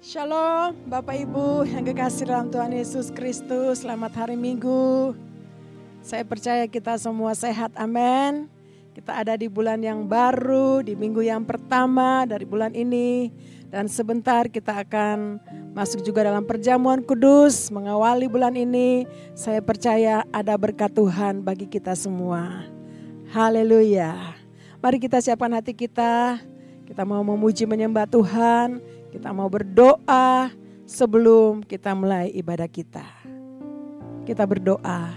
Shalom Bapak Ibu yang kekasih dalam Tuhan Yesus Kristus. Selamat hari Minggu. Saya percaya kita semua sehat, amin. Kita ada di bulan yang baru, di minggu yang pertama dari bulan ini. Dan sebentar kita akan masuk juga dalam perjamuan kudus, mengawali bulan ini. Saya percaya ada berkat Tuhan bagi kita semua. Haleluya. Mari kita siapkan hati kita. Kita mau memuji menyembah Tuhan. Kita mau berdoa sebelum kita mulai ibadah kita. Kita berdoa.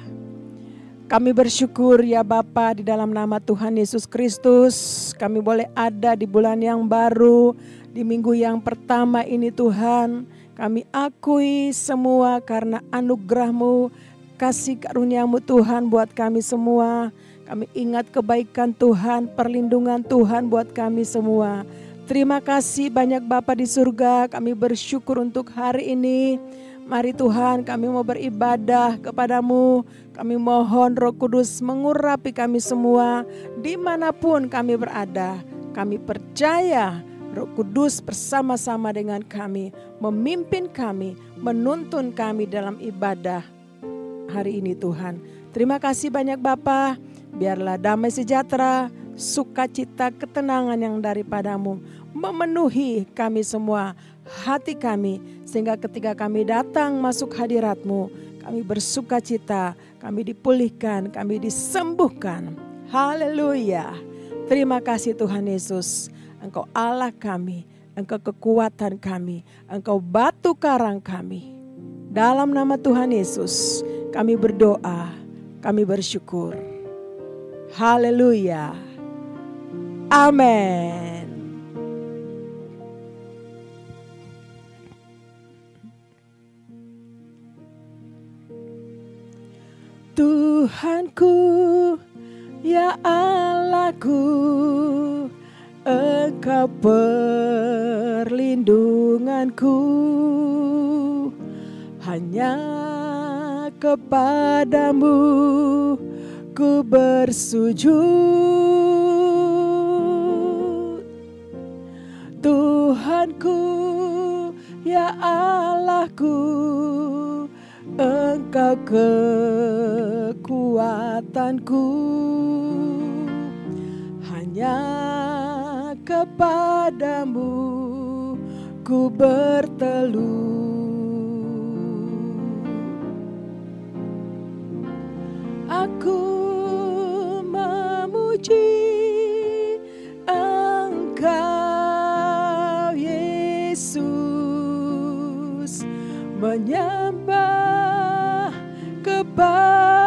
Kami bersyukur ya Bapa, di dalam nama Tuhan Yesus Kristus. Kami boleh ada di bulan yang baru, di minggu yang pertama ini Tuhan. Kami akui semua karena anugerah-Mu, kasih karunia-Mu Tuhan buat kami semua. Kami ingat kebaikan Tuhan, perlindungan Tuhan buat kami semua. Terima kasih banyak Bapa di surga, kami bersyukur untuk hari ini. Mari Tuhan, kami mau beribadah kepadamu. Kami mohon Roh Kudus mengurapi kami semua dimanapun kami berada. Kami percaya Roh Kudus bersama-sama dengan kami, memimpin kami, menuntun kami dalam ibadah hari ini Tuhan. Terima kasih banyak Bapa, biarlah damai sejahtera, sukacita, ketenangan yang daripadamu memenuhi kami semua, hati kami, sehingga ketika kami datang masuk hadirat-Mu, kami bersukacita, kami dipulihkan, kami disembuhkan. Haleluya. Terima kasih Tuhan Yesus, Engkau Allah kami, Engkau kekuatan kami, Engkau batu karang kami. Dalam nama Tuhan Yesus, kami berdoa, kami bersyukur. Haleluya. Amin. Tuhanku, ya Allahku, Engkau perlindunganku. Hanya kepadamu ku bersujud. Tuhanku, ya Allahku, Engkau kekuatanku. Hanya kepadamu ku bertelut. Aku memuji Engkau Yesus, menyembah kepadamu.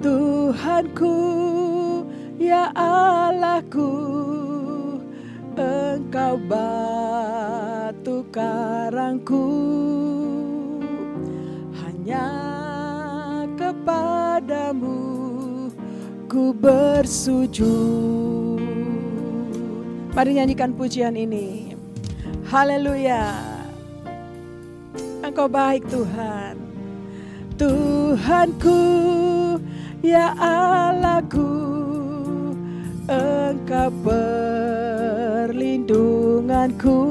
Tuhanku, ya Allahku, Engkau batu karangku. Hanya kepadamu ku bersujud. Mari nyanyikan pujian ini. Haleluya. Engkau baik Tuhan. Tuhanku, ya Allahku, Engkau perlindunganku.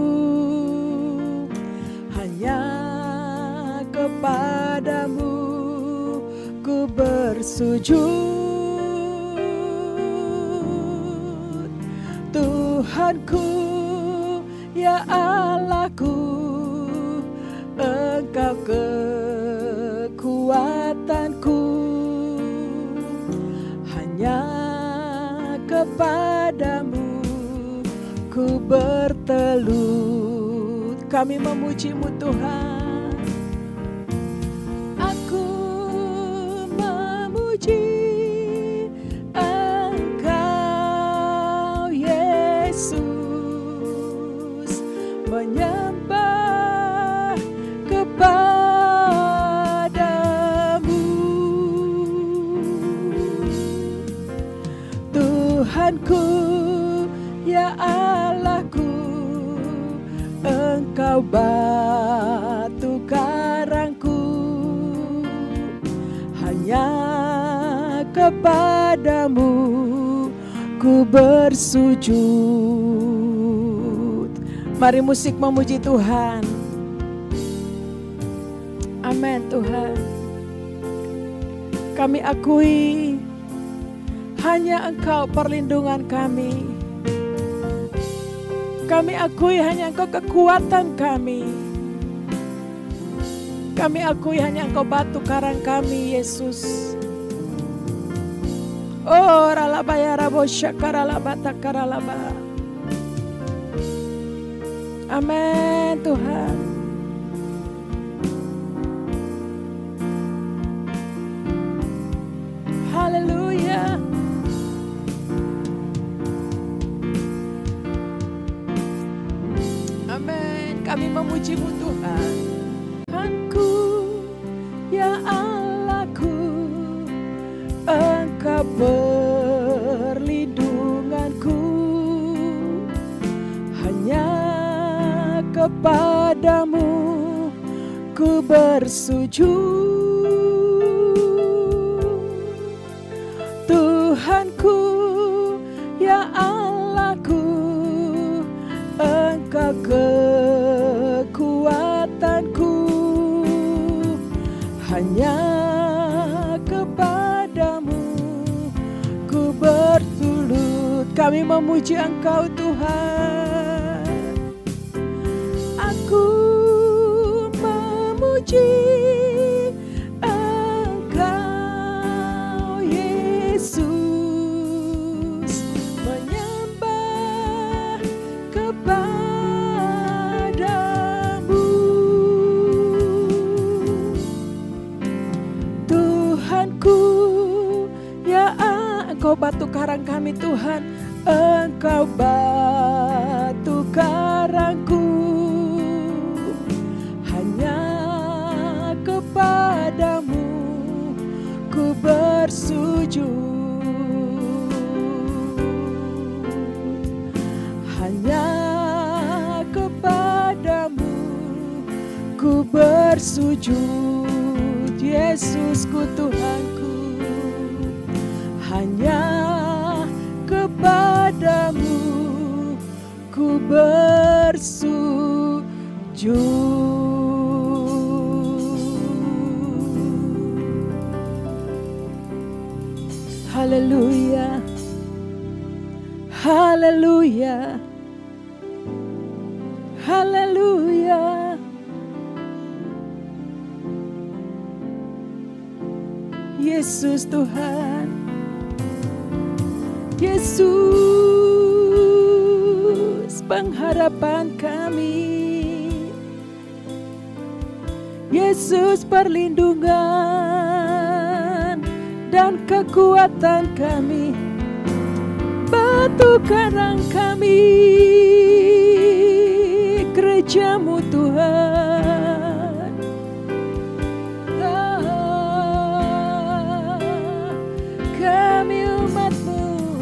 Hanya kepadamu ku bersujud. Tuhanku, ya Allahku, Engkau kekuatanku. Hanya kepadamu ku bertelut. Kami memuji-Mu Tuhan. Aku memuji Engkau Yesus, menyembah kepadamu. Tuhanku, ya Allahku, Engkau batu karangku. Hanya kepadamu ku bersujud. Mari musik memuji Tuhan. Amin Tuhan. Kami akui hanya Engkau perlindungan kami. Kami akui hanya Engkau kekuatan kami. Kami akui hanya Engkau batu karang kami, Yesus. Oh, ralaba ya rabo syakaralaba takaralaba. Amin Tuhan. Haleluya. Amin. Kami memuji-Mu Tuhan. Tuhanku, ya Allahku, Engkau perlindunganku. Hanya kepadamu ku bersujud. Tuhanku, ya Allahku, Engkau kekuatanku. Hanya kepadamu ku bersulut. Kami memuji Engkau Tuhan. Aku memuji Engkau Yesus, menyembah kepadamu. Tuhanku, ya Engkau batu karang kami Tuhan. Engkau batu karangku. Hanya kepadamu ku bersujud. Hanya kepadamu ku bersujud. Yesusku Tuhanku. Hanya kepadamu ku bersujud. Haleluya. Haleluya. Haleluya. Yesus Tuhan. Yesus pengharapan kami. Yesus perlindungan dan kekuatan kami. Batu karang kami, gereja-Mu Tuhan. Kami umat-Mu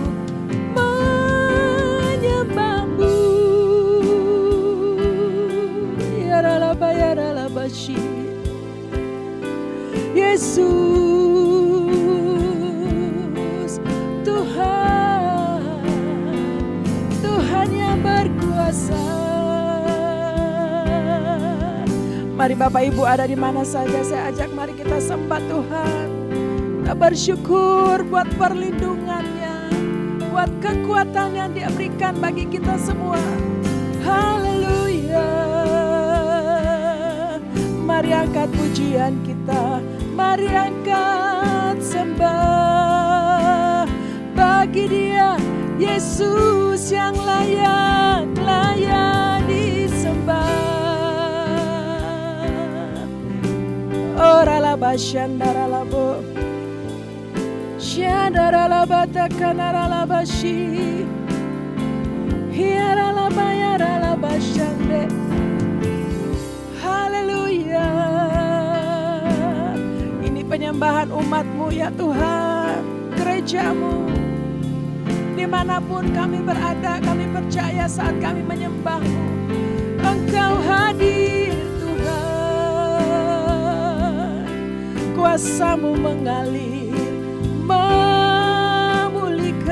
menyembah-Mu. Ya ralaba ya ralabashi. Yesus Tuhan, Tuhan yang berkuasa. Mari Bapak Ibu ada di mana saja, saya ajak mari kita sembah Tuhan. Kita bersyukur buat perlindungannya, buat kekuatan yang Dia berikan bagi kita semua. Haleluya. Mari angkat pujian kita, mari angkat sembah bagi Dia, Yesus yang layak disembah. Ora la bashandara labo, shandara la batakanara la bashi, hiara la bayara la bashande. Haleluya. Ini penyembahan umat-Mu ya Tuhan, gereja-Mu. Dimanapun kami berada, kami percaya saat kami menyembah-Mu, Engkau hadir Tuhan. Kuasa-Mu mengalir, memulihkan.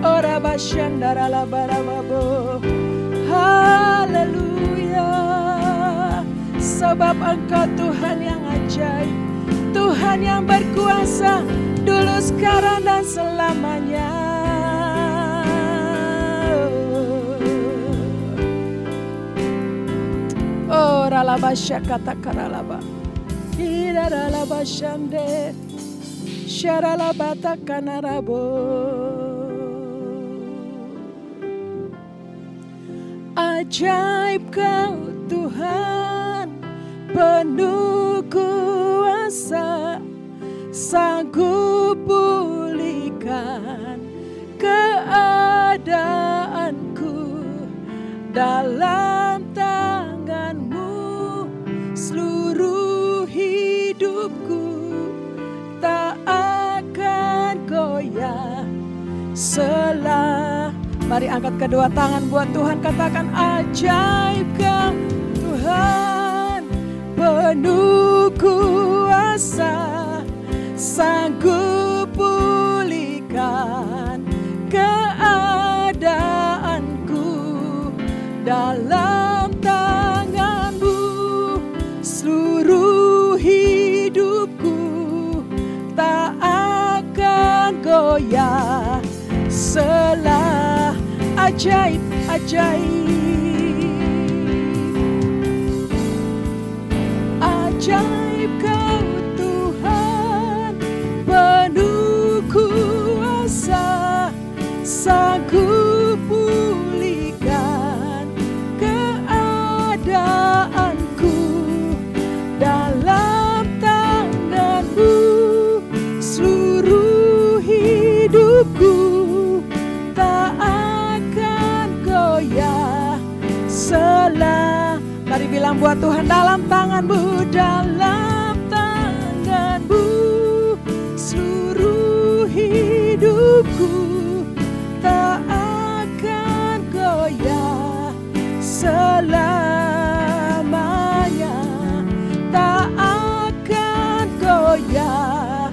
Ora bashandara la barababo. Haleluya. Sebab Engkau Tuhan yang ajaib, Tuhan yang berkuasa dulu, sekarang dan selamanya. Oh ralaba syakata karalaba, iralaba shande, syaralaba takanarabo. Ajaib Kau Tuhan, penuh kuasa, sanggup pulihkan keadaanku. Dalam tangan-Mu seluruh hidupku tak akan goyah. Mari angkat kedua tangan buat Tuhan, katakan ajaib Kau Tuhan, penuh kuasa, sanggup pulihkan keadaanku. Dalam tangan-Mu seluruh hidupku tak akan goyah. Ajaib, ajaib, ajaib Kau Tuhan, penuh kuasa, sanggup pulihkan keadaanku. Dalam tangan-Mu seluruh hidupku tak akan goyah. Mari bilang buat Tuhan, dalam tangan-Mu, dalam tangan-Mu seluruh hidupku tak akan goyah selamanya, tak akan goyah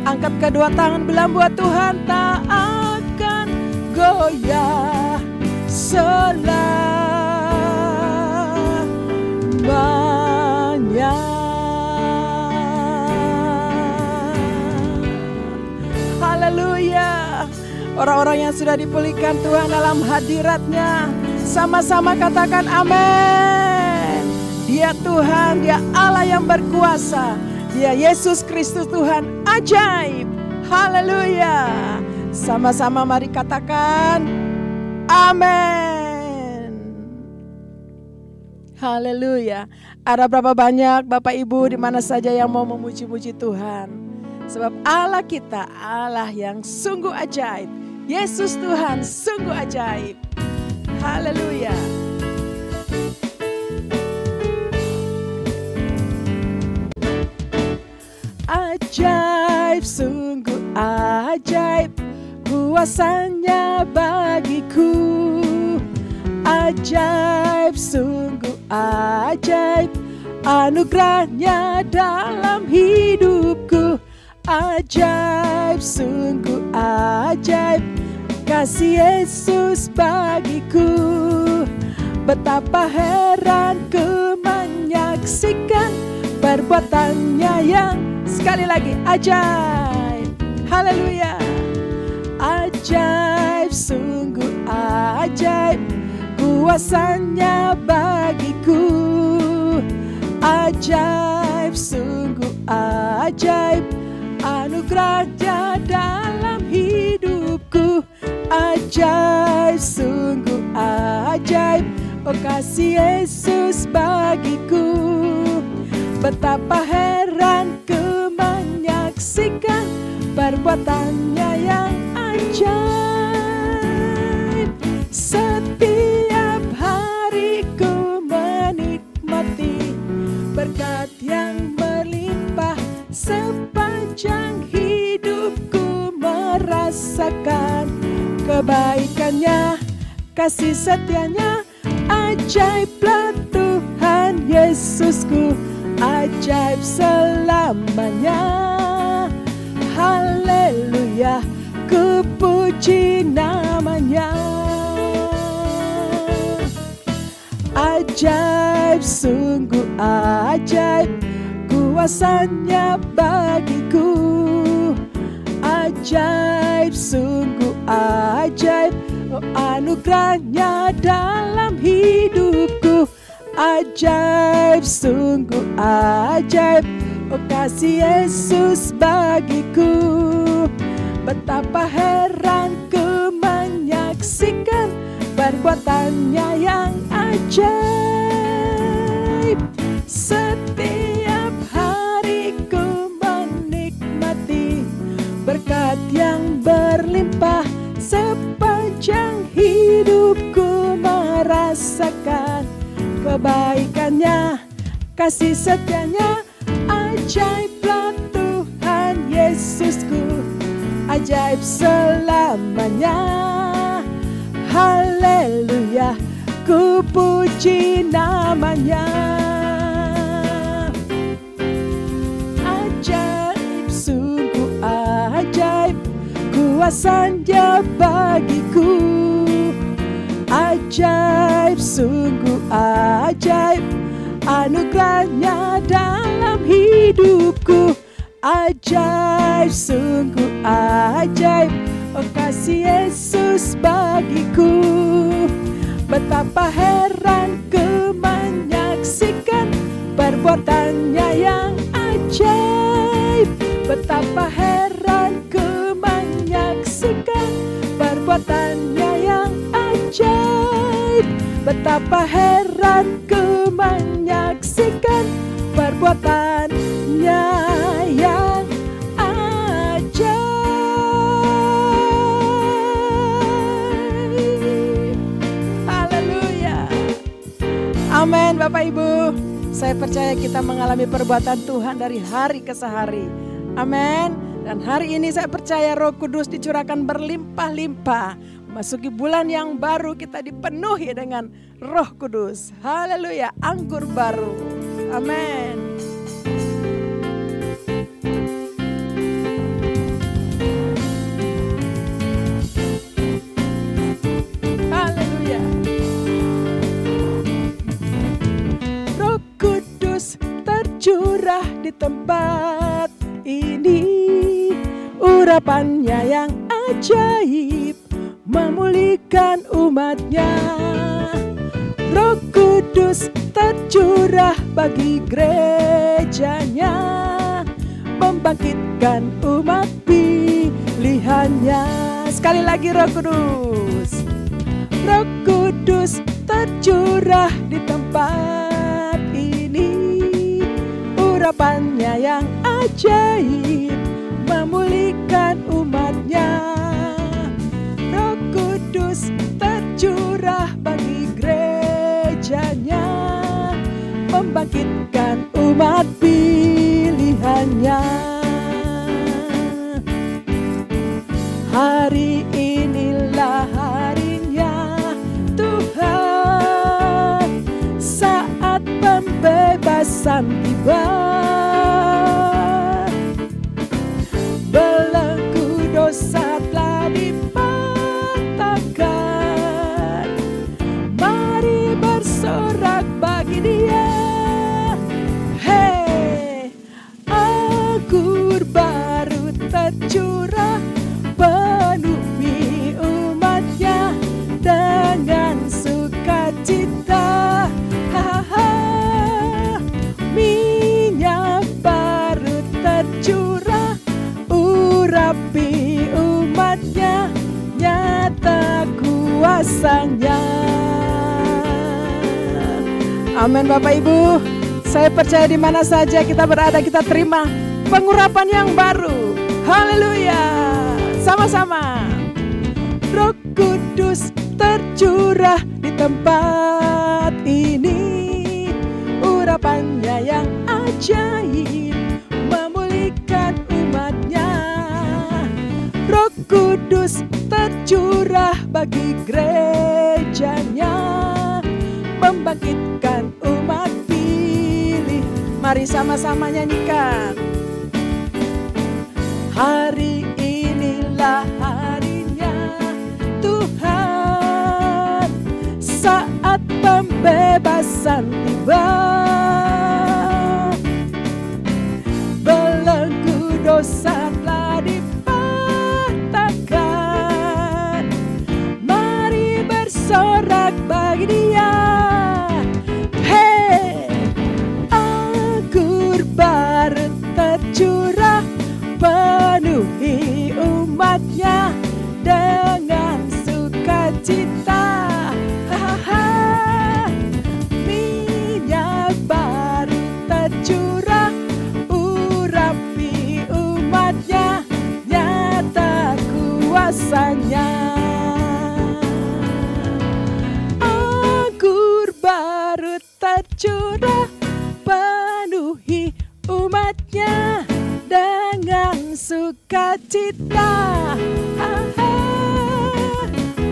Angkat kedua tangan, bilang buat Tuhan, tak akan goyah selamanya. Haleluya. Orang-orang yang sudah dipulihkan Tuhan dalam hadirat-Nya, sama-sama katakan amin. Dia Tuhan, Dia Allah yang berkuasa, Dia Yesus Kristus Tuhan ajaib. Haleluya. Sama-sama mari katakan amin. Haleluya. Ada berapa banyak Bapak Ibu di mana saja yang mau memuji-muji Tuhan? Sebab Allah kita Allah yang sungguh ajaib. Yesus Tuhan sungguh ajaib. Haleluya. Ajaib, sungguh ajaib kuasa-Nya bagiku. Ajaib, sungguh ajaib anugerah-Nya dalam hidupku. Ajaib, sungguh ajaib kasih Yesus bagiku. Betapa heran ku menyaksikan perbuatan-Nya yang sekali lagi ajaib. Haleluya. Ajaib, sungguh ajaib kuasa-Nya bagiku. Ajaib, sungguh ajaib anugerah-Nya dalam hidupku. Ajaib, sungguh ajaib oh kasih Yesus bagiku. Betapa heran ku menyaksikan perbuatan-Nya yang ajaib. Setiap hari ku menikmati berkat yang melimpah. Sepanjang hidupku merasakan kebaikan-Nya, kasih setia-Nya. Ajaiblah Tuhan Yesusku, ajaib selamanya. Haleluya. ku puji namanya. Ajaib, sungguh ajaib kuasanya bagiku. Ajaib, sungguh ajaib, oh anugerahnya dalam hidupku. Ajaib, sungguh ajaib, oh kasih Yesus bagiku. Betapa heran ku menyaksikan perbuatannya yang ajaib. Setiap hari ku menikmati berkat yang berlimpah. Sepanjang hidupku merasakan kebaikannya, kasih setianya. Ajaiblah Tuhan Yesusku, ajaib selamanya. Haleluya, ku puji namanya. Ajaib, sungguh ajaib kuasanya bagiku. Ajaib, sungguh ajaib anugerahnya dalam hidupku. Ajaib, sungguh ajaib, oh kasih Yesus bagiku. Betapa heran ku menyaksikan perbuatannya yang ajaib. Betapa heran ku menyaksikan perbuatannya yang ajaib. Betapa heran ku menyaksikan perbuatannya yang ajaib. Haleluya. Amin Bapak Ibu. Saya percaya kita mengalami perbuatan Tuhan dari hari ke hari. Amin. Dan hari ini saya percaya Roh Kudus dicurahkan berlimpah-limpah. Masuki bulan yang baru kita dipenuhi dengan Roh Kudus. Haleluya, anggur baru. Amin. Haleluya. Roh Kudus tercurah di tempat ini. Urapannya yang ajaib memulihkan umatnya. Roh Kudus tercurah bagi gerejanya, membangkitkan umat pilihannya. Sekali lagi Roh Kudus. Roh Kudus tercurah di tempat ini. Urapannya yang ajaib memulihkan umatnya. Roh Kudus tercurah bagi gerejanya, membangkitkan umat pilihannya. Hari inilah harinya Tuhan, saat pembebasan tiba. Belenggu dosa telah dipatahkan, mari bersorak bagi Dia. Hei, anggur baru tercurah, penuhi umatnya dengan sukacita. Minyak baru tercurah, urapi umatnya, nyata kuasanya. Amin Bapak Ibu. Saya percaya di mana saja kita berada, kita terima pengurapan yang baru. Haleluya. Sama-sama. Roh Kudus tercurah di tempat ini. Urapannya yang ajaib memulihkan umatnya. Roh Kudus tercurah bagi gerejanya, membangkitkan umat pilih. Mari sama-sama nyanyikan. Hari inilah balasan tiba. Belenggu dosa telah dipatahkan. Mari bersorak bagi Dia. Hei, anggur baru tercurah, penuhi umatnya dengan sukacita. Minyak baru tercurah, urapi umatnya, nyata kuasanya. Anggur baru tercurah, penuhi umatnya dengan sukacita.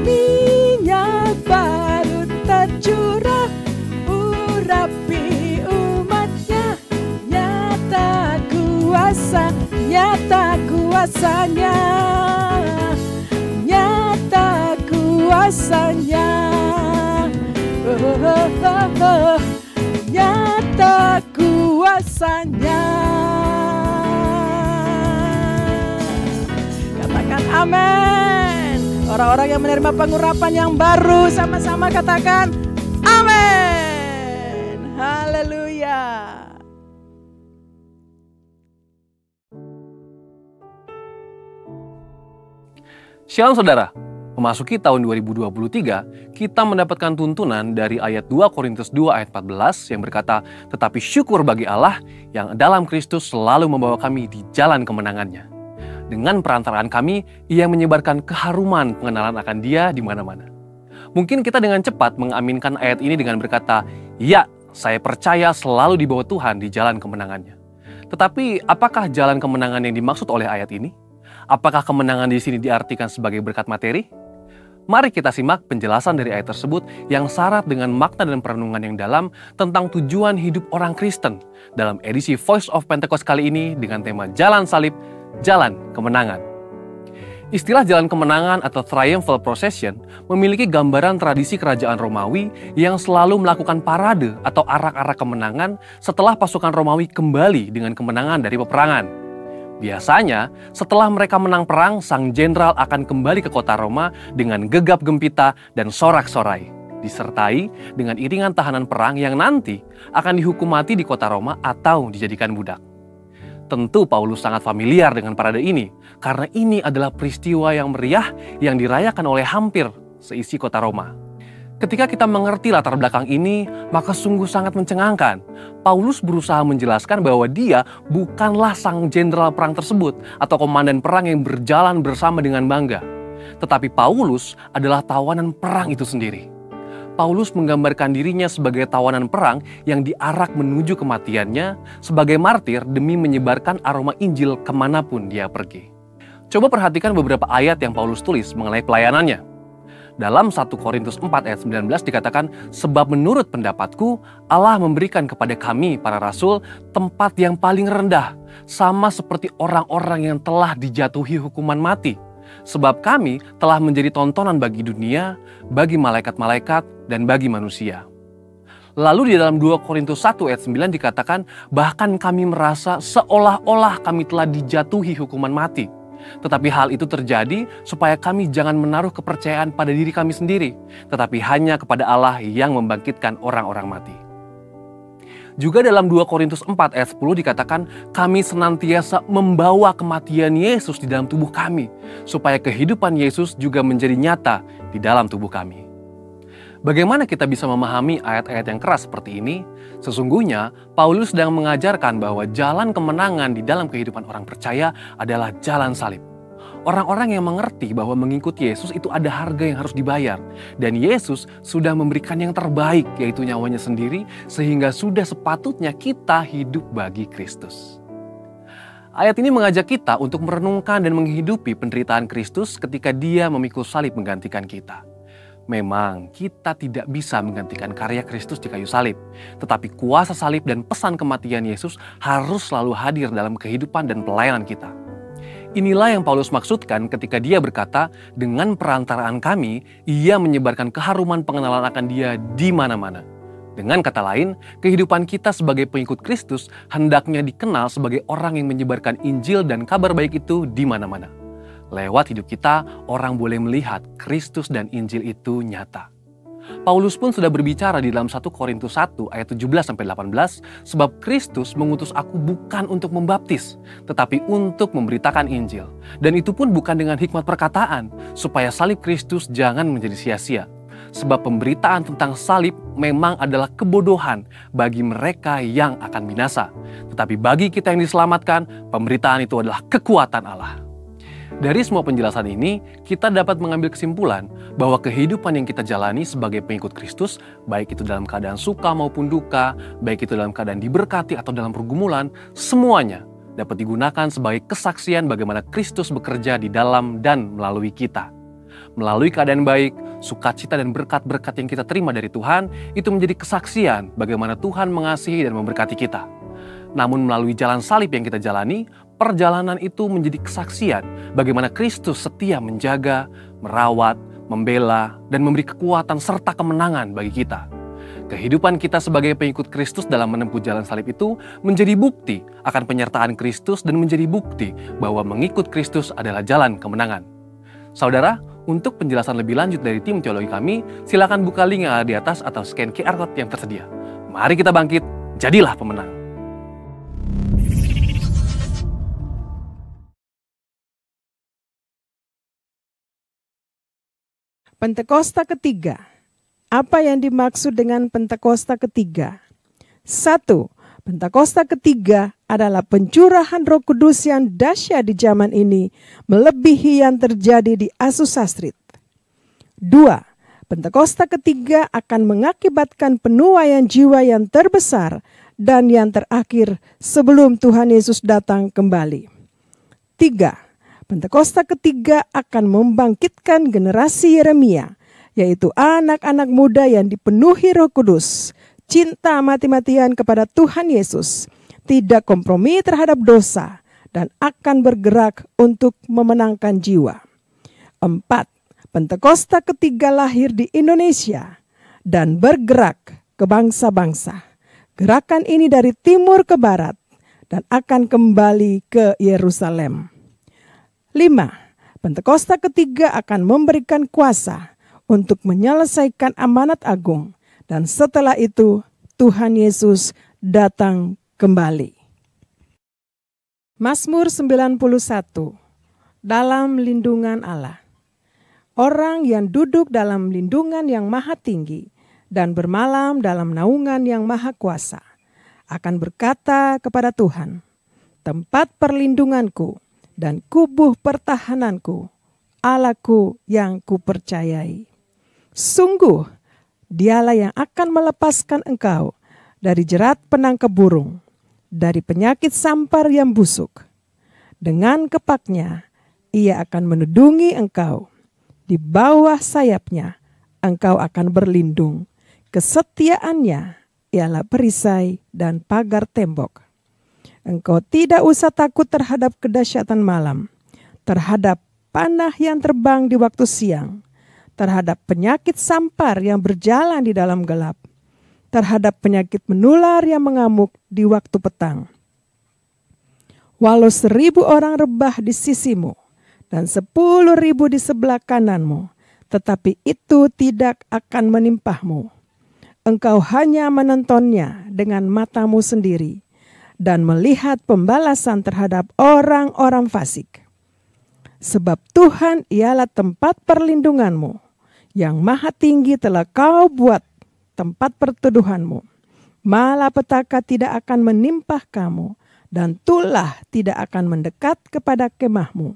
Minyak baru tercurah, urapi umatnya, nyata kuasanya, nyata kuasanya, nyata kuasanya. Katakan amin. Orang-orang yang menerima pengurapan yang baru sama-sama katakan amin. Haleluya. Shalom saudara, memasuki tahun 2023, kita mendapatkan tuntunan dari ayat 2 Korintus 2 ayat 14 yang berkata, tetapi syukur bagi Allah yang dalam Kristus selalu membawa kami di jalan kemenangannya. Dengan perantaraan kami, Ia menyebarkan keharuman pengenalan akan Dia di mana-mana. Mungkin kita dengan cepat mengaminkan ayat ini dengan berkata, ya, saya percaya selalu dibawa Tuhan di jalan kemenangannya. Tetapi apakah jalan kemenangan yang dimaksud oleh ayat ini? Apakah kemenangan di sini diartikan sebagai berkat materi? Mari kita simak penjelasan dari ayat tersebut yang syarat dengan makna dan perenungan yang dalam tentang tujuan hidup orang Kristen dalam edisi Voice of Pentecost kali ini dengan tema Jalan Salib, Jalan Kemenangan. Istilah jalan kemenangan atau triumphal procession memiliki gambaran tradisi kerajaan Romawi yang selalu melakukan parade atau arak-arak kemenangan setelah pasukan Romawi kembali dengan kemenangan dari peperangan. Biasanya, setelah mereka menang perang, sang jenderal akan kembali ke kota Roma dengan gegap gempita dan sorak-sorai, disertai dengan iringan tahanan perang yang nanti akan dihukum mati di kota Roma atau dijadikan budak. Tentu Paulus sangat familiar dengan parade ini, karena ini adalah peristiwa yang meriah yang dirayakan oleh hampir seisi kota Roma. Ketika kita mengerti latar belakang ini, maka sungguh sangat mencengangkan. Paulus berusaha menjelaskan bahwa dia bukanlah sang jenderal perang tersebut atau komandan perang yang berjalan bersama dengan bangga. Tetapi Paulus adalah tawanan perang itu sendiri. Paulus menggambarkan dirinya sebagai tawanan perang yang diarak menuju kematiannya sebagai martir demi menyebarkan aroma Injil kemanapun dia pergi. Coba perhatikan beberapa ayat yang Paulus tulis mengenai pelayanannya. Dalam 1 Korintus 4 ayat 19 dikatakan, sebab menurut pendapatku Allah memberikan kepada kami para rasul tempat yang paling rendah, sama seperti orang-orang yang telah dijatuhi hukuman mati. Sebab kami telah menjadi tontonan bagi dunia, bagi malaikat-malaikat, dan bagi manusia. Lalu di dalam 2 Korintus 1 ayat 9 dikatakan, bahkan kami merasa seolah-olah kami telah dijatuhi hukuman mati. Tetapi hal itu terjadi supaya kami jangan menaruh kepercayaan pada diri kami sendiri, tetapi hanya kepada Allah yang membangkitkan orang-orang mati. Juga dalam 2 Korintus 4 ayat 10 dikatakan, kami senantiasa membawa kematian Yesus di dalam tubuh kami, supaya kehidupan Yesus juga menjadi nyata di dalam tubuh kami. Bagaimana kita bisa memahami ayat-ayat yang keras seperti ini? Sesungguhnya, Paulus sedang mengajarkan bahwa jalan kemenangan di dalam kehidupan orang percaya adalah jalan salib. Orang-orang yang mengerti bahwa mengikuti Yesus itu ada harga yang harus dibayar. Dan Yesus sudah memberikan yang terbaik, yaitu nyawanya sendiri, sehingga sudah sepatutnya kita hidup bagi Kristus. Ayat ini mengajak kita untuk merenungkan dan menghidupi penderitaan Kristus ketika Dia memikul salib menggantikan kita. Memang kita tidak bisa menggantikan karya Kristus di kayu salib, tetapi kuasa salib dan pesan kematian Yesus harus selalu hadir dalam kehidupan dan pelayanan kita. Inilah yang Paulus maksudkan ketika dia berkata, dengan perantaraan kami, ia menyebarkan keharuman pengenalan akan Dia di mana-mana. Dengan kata lain, kehidupan kita sebagai pengikut Kristus hendaknya dikenal sebagai orang yang menyebarkan Injil dan kabar baik itu di mana-mana. Lewat hidup kita, orang boleh melihat Kristus dan Injil itu nyata. Paulus pun sudah berbicara di dalam 1 Korintus 1 ayat 17-18, sebab Kristus mengutus aku bukan untuk membaptis, tetapi untuk memberitakan Injil. Dan itu pun bukan dengan hikmat perkataan, supaya salib Kristus jangan menjadi sia-sia. Sebab pemberitaan tentang salib memang adalah kebodohan bagi mereka yang akan binasa. Tetapi bagi kita yang diselamatkan, pemberitaan itu adalah kekuatan Allah. Dari semua penjelasan ini, kita dapat mengambil kesimpulan bahwa kehidupan yang kita jalani sebagai pengikut Kristus, baik itu dalam keadaan suka maupun duka, baik itu dalam keadaan diberkati atau dalam pergumulan, semuanya dapat digunakan sebagai kesaksian bagaimana Kristus bekerja di dalam dan melalui kita. Melalui keadaan baik, sukacita dan berkat-berkat yang kita terima dari Tuhan, itu menjadi kesaksian bagaimana Tuhan mengasihi dan memberkati kita. Namun melalui jalan salib yang kita jalani, perjalanan itu menjadi kesaksian bagaimana Kristus setia menjaga, merawat, membela, dan memberi kekuatan serta kemenangan bagi kita. Kehidupan kita sebagai pengikut Kristus dalam menempuh jalan salib itu menjadi bukti akan penyertaan Kristus dan menjadi bukti bahwa mengikut Kristus adalah jalan kemenangan. Saudara, untuk penjelasan lebih lanjut dari tim teologi kami, silakan buka link yang ada di atas atau scan QR Code yang tersedia. Mari kita bangkit, jadilah pemenang. Pentakosta ketiga. Apa yang dimaksud dengan Pentakosta ketiga? 1. Pentakosta ketiga adalah pencurahan Roh Kudus yang dahsyat di zaman ini, melebihi yang terjadi di Azusa Street. 2. Pentakosta ketiga akan mengakibatkan penuaian jiwa yang terbesar dan yang terakhir sebelum Tuhan Yesus datang kembali. 3. Pentakosta ketiga akan membangkitkan generasi Yeremia, yaitu anak-anak muda yang dipenuhi Roh Kudus, cinta mati-matian kepada Tuhan Yesus, tidak kompromi terhadap dosa, dan akan bergerak untuk memenangkan jiwa. 4. Pentakosta ketiga lahir di Indonesia dan bergerak ke bangsa-bangsa. Gerakan ini dari timur ke barat dan akan kembali ke Yerusalem. 5. Pentakosta ketiga akan memberikan kuasa untuk menyelesaikan amanat agung, dan setelah itu Tuhan Yesus datang kembali. Mazmur 91. Dalam lindungan Allah. Orang yang duduk dalam lindungan yang maha tinggi dan bermalam dalam naungan yang maha kuasa akan berkata kepada Tuhan, tempat perlindunganku dan kubuh pertahananku, Allahku yang kupercayai. Sungguh, Dialah yang akan melepaskan engkau dari jerat penangkap burung, dari penyakit sampar yang busuk. Dengan kepaknya, Ia akan menudungi engkau. Di bawah sayapnya, engkau akan berlindung. Kesetiaannya ialah perisai dan pagar tembok. Engkau tidak usah takut terhadap kedahsyatan malam, terhadap panah yang terbang di waktu siang, terhadap penyakit sampar yang berjalan di dalam gelap, terhadap penyakit menular yang mengamuk di waktu petang. Walau 1000 orang rebah di sisimu dan 10.000 di sebelah kananmu, tetapi itu tidak akan menimpahmu. Engkau hanya menontonnya dengan matamu sendiri dan melihat pembalasan terhadap orang-orang fasik. Sebab Tuhan ialah tempat perlindunganmu, yang maha tinggi telah kau buat tempat perteduhanmu. Malapetaka tidak akan menimpa kamu, dan tulah tidak akan mendekat kepada kemahmu.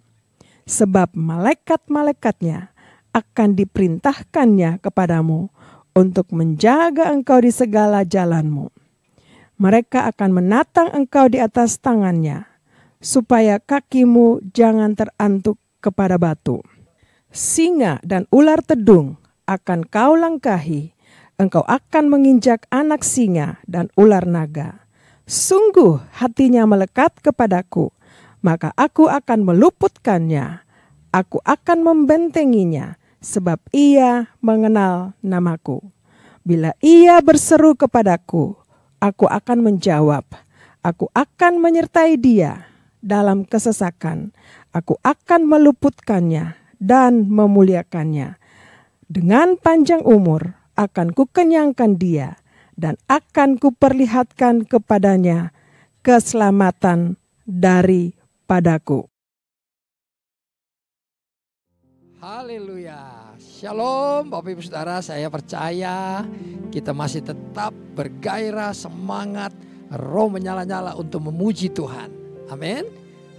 Sebab malaikat-malaikatnya akan diperintahkannya kepadamu untuk menjaga engkau di segala jalanmu. Mereka akan menatang engkau di atas tangannya, supaya kakimu jangan terantuk kepada batu. Singa dan ular tedung akan kau langkahi, engkau akan menginjak anak singa dan ular naga. Sungguh hatinya melekat kepadaku, maka aku akan meluputkannya, aku akan membentenginya, sebab ia mengenal namaku. Bila ia berseru kepadaku, aku akan menjawab. Aku akan menyertai dia dalam kesesakan. Aku akan meluputkannya dan memuliakannya. Dengan panjang umur akan kukenyangkan dia dan akan kuperlihatkan kepadanya keselamatan daripadaku. Haleluya. Shalom Bapak Ibu Saudara, saya percaya kita masih tetap bergairah, semangat, roh menyala-nyala untuk memuji Tuhan. Amin.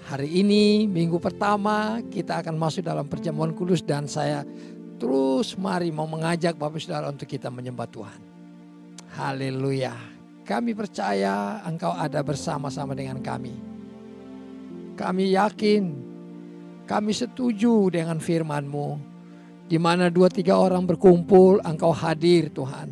Hari ini minggu pertama kita akan masuk dalam perjamuan kudus dan saya terus mau mengajak Bapak Ibu Saudara untuk kita menyembah Tuhan. Haleluya. Kami percaya Engkau ada bersama-sama dengan kami. Kami yakin, kami setuju dengan firman-Mu. Di mana 2-3 orang berkumpul, Engkau hadir Tuhan.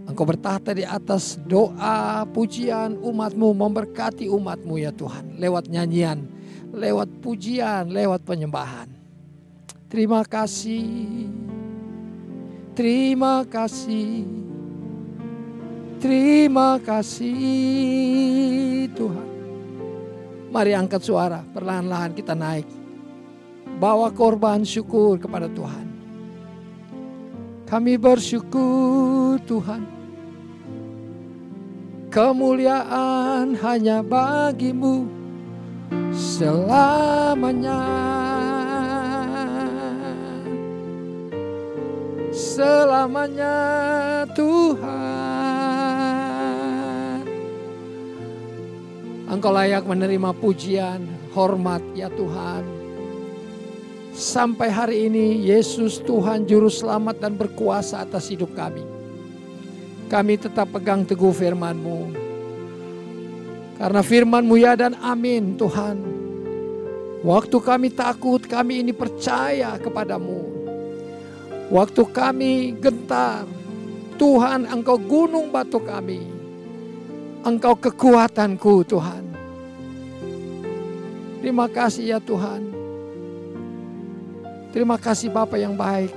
Engkau bertahta di atas doa, pujian umat-Mu, memberkati umat-Mu ya Tuhan. Lewat nyanyian, lewat pujian, lewat penyembahan. Terima kasih, terima kasih, terima kasih Tuhan. Mari angkat suara, perlahan-lahan kita naik. Bawa korban syukur kepada Tuhan. Kami bersyukur Tuhan. Kemuliaan hanya bagi-Mu selamanya. Selamanya Tuhan. Engkau layak menerima pujian, hormat ya Tuhan. Sampai hari ini Yesus Tuhan Juru Selamat dan berkuasa atas hidup kami. Kami tetap pegang teguh firman-Mu. Karena firman-Mu ya dan amin Tuhan. Waktu kami takut, kami ini percaya kepadamu. Waktu kami gentar, Tuhan Engkau gunung batu kami. Engkau kekuatanku Tuhan. Terima kasih ya Tuhan. Terima kasih Bapa yang baik.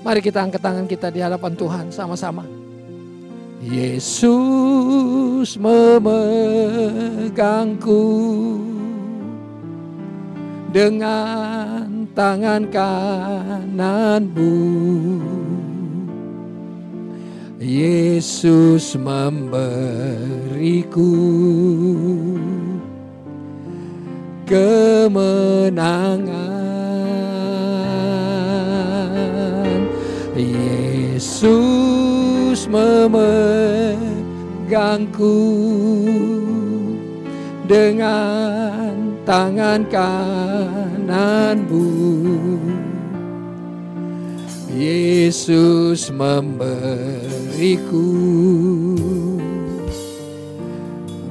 Mari kita angkat tangan kita di hadapan Tuhan sama-sama. Yesus memegangku dengan tangan kanan-Mu. Yesus memberiku kemenangan. Yesus memegangku dengan tangan kanan-Mu. Yesus memberiku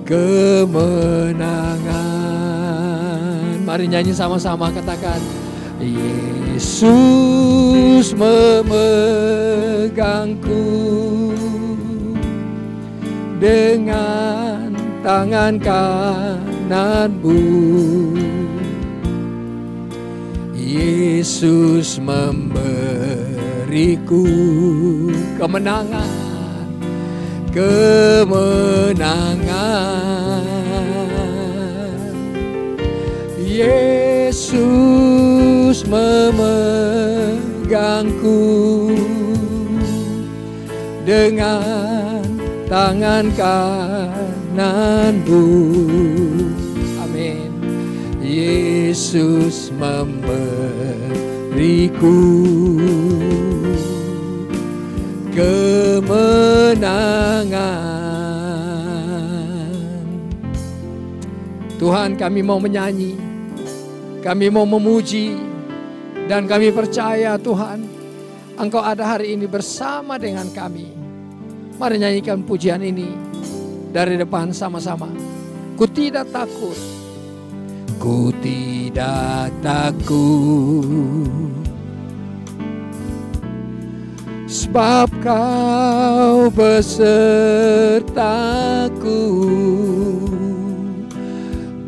kemenangan. Mari nyanyi sama-sama, katakan Yesus memegangku dengan tangan kanan-Mu. Yesus memberiku kemenangan, kemenangan. Yesus memegangku dengan tangan kanan-Mu. Amin. Yesus memberiku kemenangan. Tuhan, kami mau menyanyi, kami mau memuji, dan kami percaya Tuhan, Engkau ada hari ini bersama dengan kami. Mari nyanyikan pujian ini dari depan sama-sama. Ku tidak takut, ku tidak takut, sebab Kau besertaku.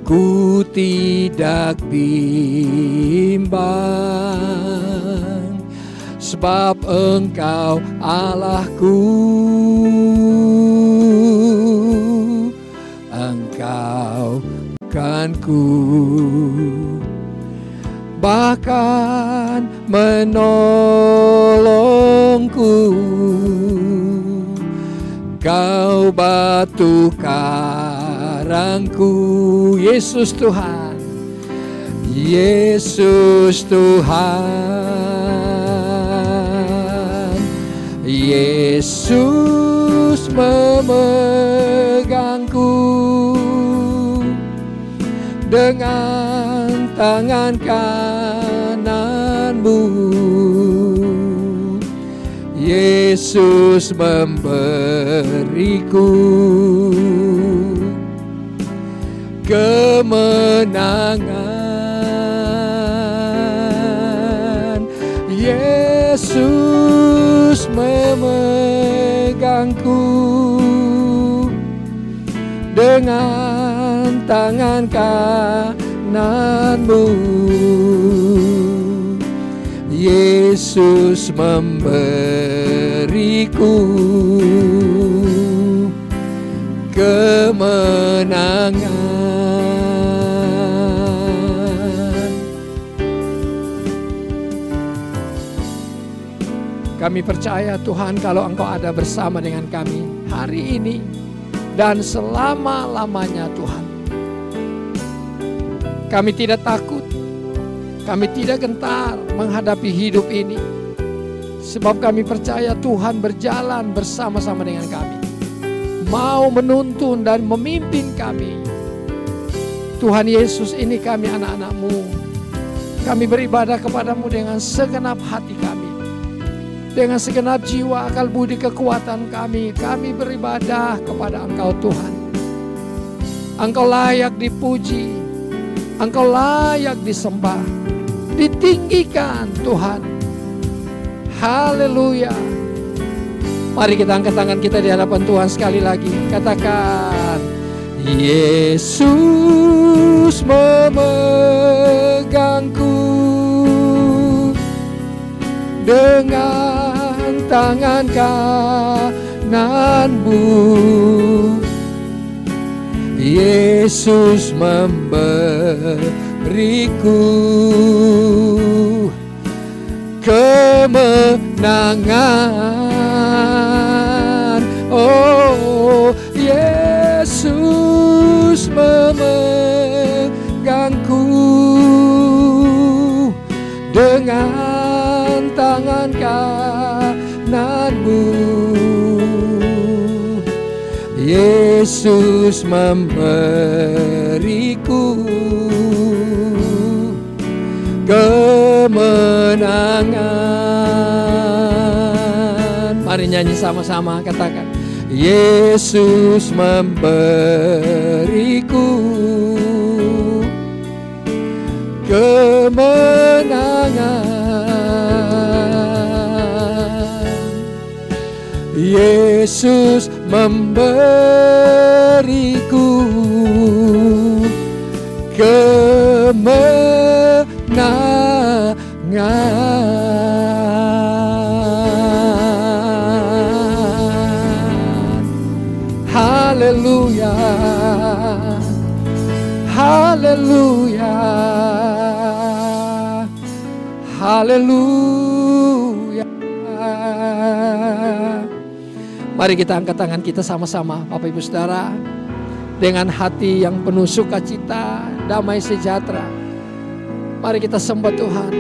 Ku tidak bimbang, sebab Engkau Allahku. Engkau bukanku, bahkan menolongku. Kau batu karangku, Yesus Tuhan, Yesus Tuhan. Yesus memegangku dengan tangan kananmu. Yesus memberiku kemenangan. Yesus memegangku dengan tangan kananmu. Yesus memberiku kemenangan. Kami percaya Tuhan, kalau Engkau ada bersama dengan kami hari ini dan selama-lamanya Tuhan. Kami tidak takut, kami tidak gentar menghadapi hidup ini, sebab kami percaya Tuhan berjalan bersama-sama dengan kami, mau menuntun dan memimpin kami. Tuhan Yesus, ini kami anak-anak-Mu. Kami beribadah kepadamu dengan segenap hati kami, dengan segenap jiwa, akal, budi, kekuatan kami. Kami beribadah kepada Engkau Tuhan. Engkau layak dipuji, Engkau layak disembah, ditinggikan Tuhan. Haleluya. Mari kita angkat tangan kita di hadapan Tuhan sekali lagi. Katakan, Yesus memegangku dengan tangan kananmu. Yesus memberiku kemenangan. Oh, Yesus memegangku dengan tangan kananmu. Yesus memberiku kemenangan. Mari nyanyi sama-sama, katakan, Yesus memberiku kemenangan. Yesus memberiku kemenangan. Haleluya, haleluya, haleluya. Mari kita angkat tangan kita sama-sama, Bapak Ibu Saudara, dengan hati yang penuh sukacita, damai sejahtera. Mari kita sembah Tuhan.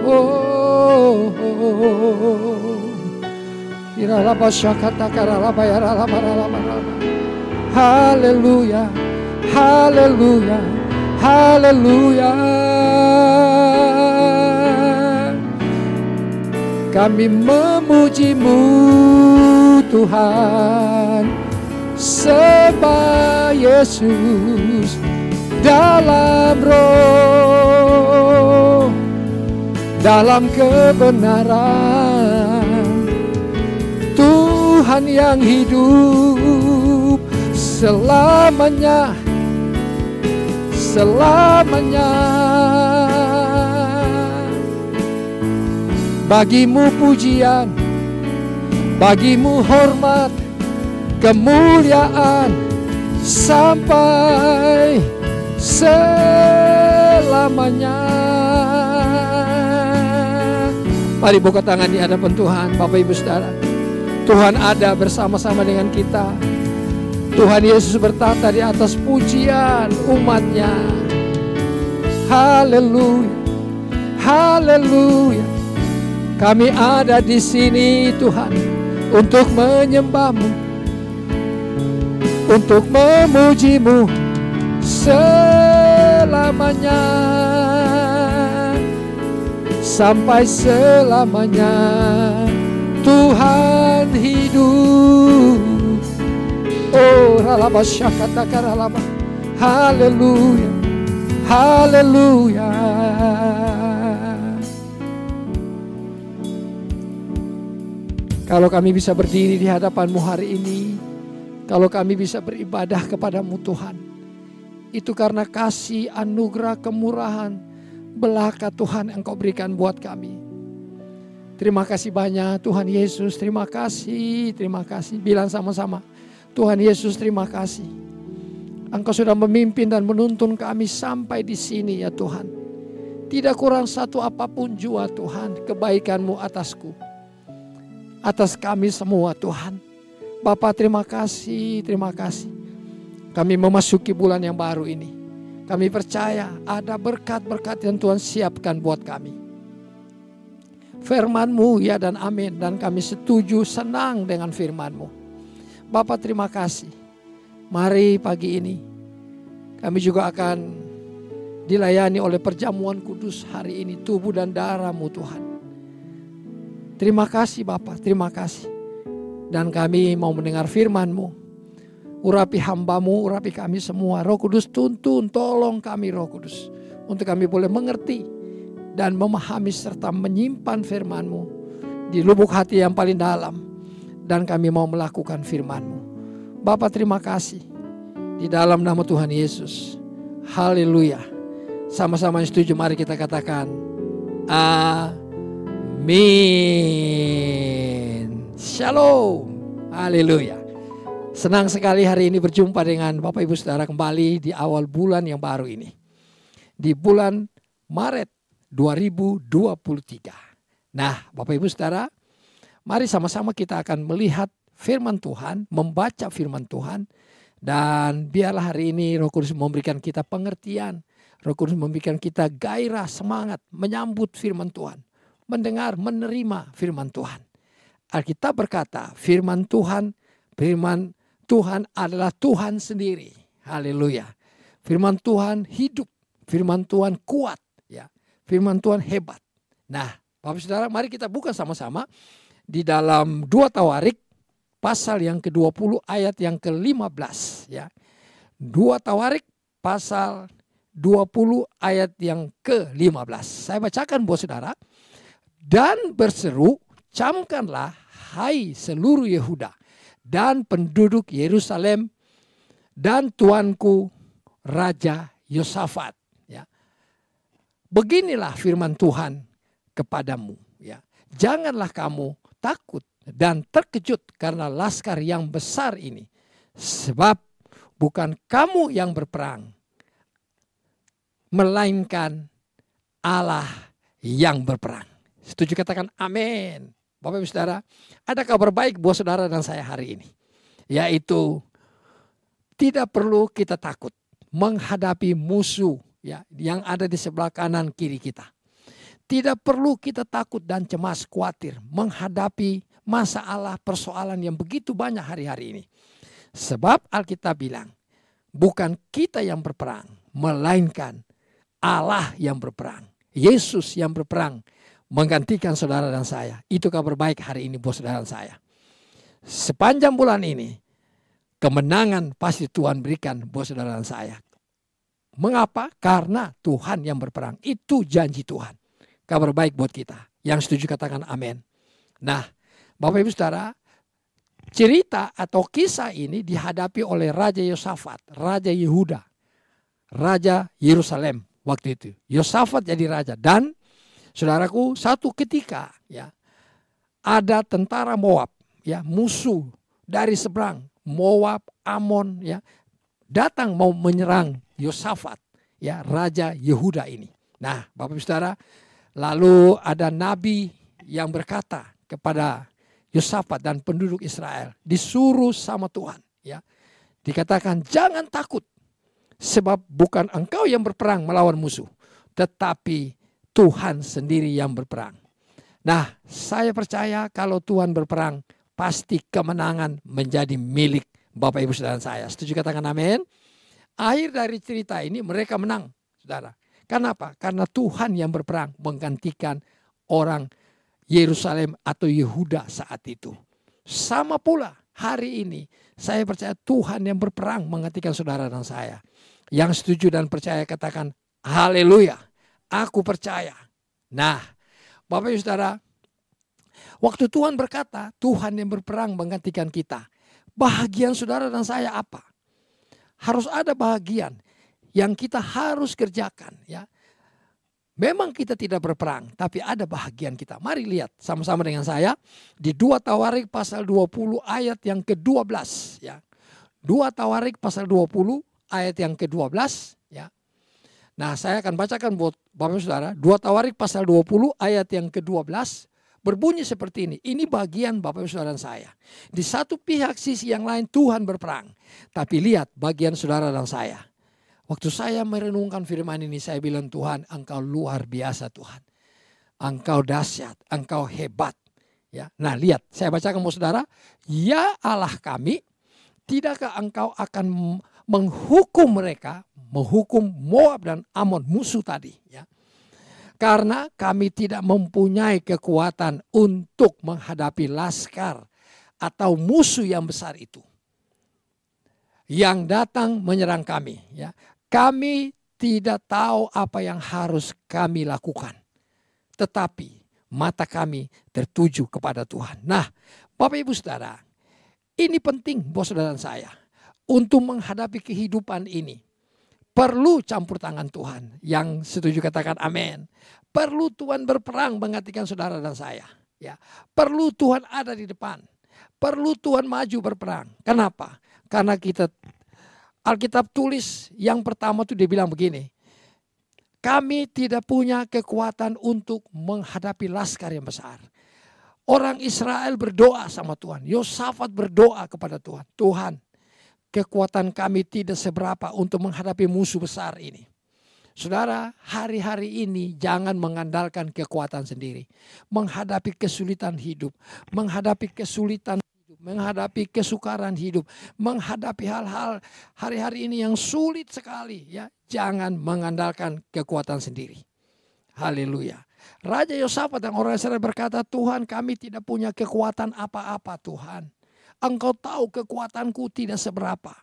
Oh, iralaba syakata karalaba yaralaba ralaba. Haleluya, haleluya, haleluya. Kami memuji-Mu Tuhan, sembah Yesus dalam roh, dalam kebenaran. Tuhan yang hidup selamanya, selamanya. Bagimu pujian, bagimu hormat, kemuliaan sampai selamanya. Mari buka tangan di hadapan Tuhan, Bapak Ibu Saudara. Tuhan ada bersama-sama dengan kita. Tuhan Yesus bertata di atas pujian umatnya. Haleluya, haleluya. Kami ada di sini Tuhan untuk menyembah-Mu, untuk memuji-Mu selamanya, sampai selamanya. Tuhan hidup. Oh, ralaba syakata karalaba. Haleluya, haleluya. Kalau kami bisa berdiri di hadapan-Mu hari ini, kalau kami bisa beribadah kepada-Mu Tuhan, itu karena kasih, anugerah, kemurahan, belaka Tuhan Engkau berikan buat kami. Terima kasih banyak Tuhan Yesus, terima kasih, terima kasih. Bilang sama-sama, Tuhan Yesus terima kasih. Engkau sudah memimpin dan menuntun kami sampai di sini ya Tuhan. Tidak kurang satu apapun jua Tuhan, kebaikan-Mu atasku, atas kami semua Tuhan. Bapa terima kasih, terima kasih. Kami memasuki bulan yang baru ini. Kami percaya ada berkat-berkat yang Tuhan siapkan buat kami. Firman-Mu ya dan amin. Dan kami setuju, senang dengan firman-Mu. Bapa terima kasih. Mari pagi ini kami juga akan dilayani oleh perjamuan kudus hari ini, tubuh dan darah-Mu Tuhan. Terima kasih Bapa, terima kasih. Dan kami mau mendengar firman-Mu. Urapi hamba-Mu, urapi kami semua. Roh Kudus tuntun, tolong kami Roh Kudus. Untuk kami boleh mengerti dan memahami serta menyimpan firman-Mu di lubuk hati yang paling dalam. Dan kami mau melakukan firman-Mu. Bapa terima kasih. Di dalam nama Tuhan Yesus. Haleluya. Sama-sama yang setuju mari kita katakan amin. Shalom. Haleluya. Senang sekali hari ini berjumpa dengan Bapak Ibu Saudara kembali di awal bulan yang baru ini. Di bulan Maret 2023. Nah, Bapak Ibu Saudara, mari sama-sama kita akan melihat firman Tuhan, membaca firman Tuhan. Dan biarlah hari ini Roh Kudus memberikan kita pengertian. Roh Kudus memberikan kita gairah, semangat menyambut firman Tuhan. Mendengar, menerima firman Tuhan. Alkitab berkata, firman Tuhan adalah Tuhan sendiri. Haleluya. Firman Tuhan hidup, firman Tuhan kuat, ya. Firman Tuhan hebat. Nah, Bapak Saudara, mari kita buka sama-sama di dalam 2 Tawarik pasal yang ke-20 ayat yang ke-15, ya. 2 Tawarik pasal 20 ayat yang ke-15. Saya bacakan buat Saudara. Dan berseru, camkanlah hai seluruh Yehuda dan penduduk Yerusalem dan tuanku Raja Yosafat. Ya. Beginilah firman Tuhan kepadamu. Ya. Janganlah kamu takut dan terkejut karena laskar yang besar ini. Sebab bukan kamu yang berperang, melainkan Allah yang berperang. Setuju katakan amin. Bapak Ibu Saudara, ada kabar baik buat saudara dan saya hari ini. Yaitu tidak perlu kita takut menghadapi musuh, ya, yang ada di sebelah kanan kiri kita. Tidak perlu kita takut dan cemas, khawatir menghadapi masalah, persoalan yang begitu banyak hari-hari ini. Sebab Alkitab bilang, bukan kita yang berperang, melainkan Allah yang berperang. Yesus yang berperang menggantikan saudara dan saya. Itu kabar baik hari ini buat saudara dan saya. Sepanjang bulan ini, kemenangan pasti Tuhan berikan buat saudara dan saya. Mengapa? Karena Tuhan yang berperang. Itu janji Tuhan. Kabar baik buat kita. Yang setuju katakan amin. Nah, Bapak Ibu Saudara, cerita atau kisah ini dihadapi oleh Raja Yosafat, Raja Yehuda, Raja Yerusalem waktu itu. Yosafat jadi raja dan Saudaraku, satu ketika ya ada tentara Moab, ya musuh dari seberang, Moab, Amon, ya datang mau menyerang Yosafat, ya raja Yehuda ini. Nah, Bapak Ibu Saudara, lalu ada nabi yang berkata kepada Yosafat dan penduduk Israel, disuruh sama Tuhan, ya. Dikatakan jangan takut, sebab bukan engkau yang berperang melawan musuh, tetapi Tuhan sendiri yang berperang. Nah, saya percaya kalau Tuhan berperang, pasti kemenangan menjadi milik Bapak Ibu Saudara saya. Setuju katakan amin? Akhir dari cerita ini mereka menang, saudara. Kenapa? Karena Tuhan yang berperang menggantikan orang Yerusalem atau Yehuda saat itu. Sama pula hari ini saya percaya Tuhan yang berperang menggantikan saudara dan saya. Yang setuju dan percaya katakan haleluya. Aku percaya. Nah, Bapak Ibu Saudara, waktu Tuhan berkata Tuhan yang berperang menggantikan kita, bahagian saudara dan saya apa? Harus ada bahagian yang kita harus kerjakan, ya. Memang kita tidak berperang, tapi ada bahagian kita. Mari lihat sama-sama dengan saya di 2 Tawarik pasal 20 ayat yang ke-12, ya. 2 Tawarik pasal 20 ayat yang ke-12, ya. Nah, saya akan bacakan buat Bapak Saudara, 2 Tawarik pasal 20 ayat yang ke-12 berbunyi seperti ini. Ini bagian Bapak Saudara dan saya. Di satu pihak sisi yang lain Tuhan berperang. Tapi lihat bagian saudara dan saya. Waktu saya merenungkan firman ini, saya bilang, Tuhan, Engkau luar biasa Tuhan. Engkau dahsyat, Engkau hebat. Ya, nah lihat, saya bacakan buat saudara. Ya Allah kami, tidakkah Engkau akan menghukum mereka, menghukum Moab dan Amon musuh tadi, ya. Karena kami tidak mempunyai kekuatan untuk menghadapi laskar atau musuh yang besar itu yang datang menyerang kami, ya. Kami tidak tahu apa yang harus kami lakukan, tetapi mata kami tertuju kepada Tuhan. Nah, Bapak Ibu Saudara, ini penting buat saudara dan saya untuk menghadapi kehidupan ini. Perlu campur tangan Tuhan. Yang setuju katakan amin. Perlu Tuhan berperang menggantikan saudara dan saya, ya. Perlu Tuhan ada di depan. Perlu Tuhan maju berperang. Kenapa? Karena kita Alkitab tulis yang pertama tuh dia bilang begini. Kami tidak punya kekuatan untuk menghadapi laskar yang besar. Orang Israel berdoa sama Tuhan. Yosafat berdoa kepada Tuhan. Tuhan, kekuatan kami tidak seberapa untuk menghadapi musuh besar ini. Saudara, hari-hari ini jangan mengandalkan kekuatan sendiri. Menghadapi kesulitan hidup, menghadapi kesulitan hidup, menghadapi kesukaran hidup, menghadapi hal-hal hari-hari ini yang sulit sekali, ya. Jangan mengandalkan kekuatan sendiri. Haleluya. Raja Yosafat dan orang Israel berkata, Tuhan, kami tidak punya kekuatan apa-apa, Tuhan. Engkau tahu kekuatanku tidak seberapa.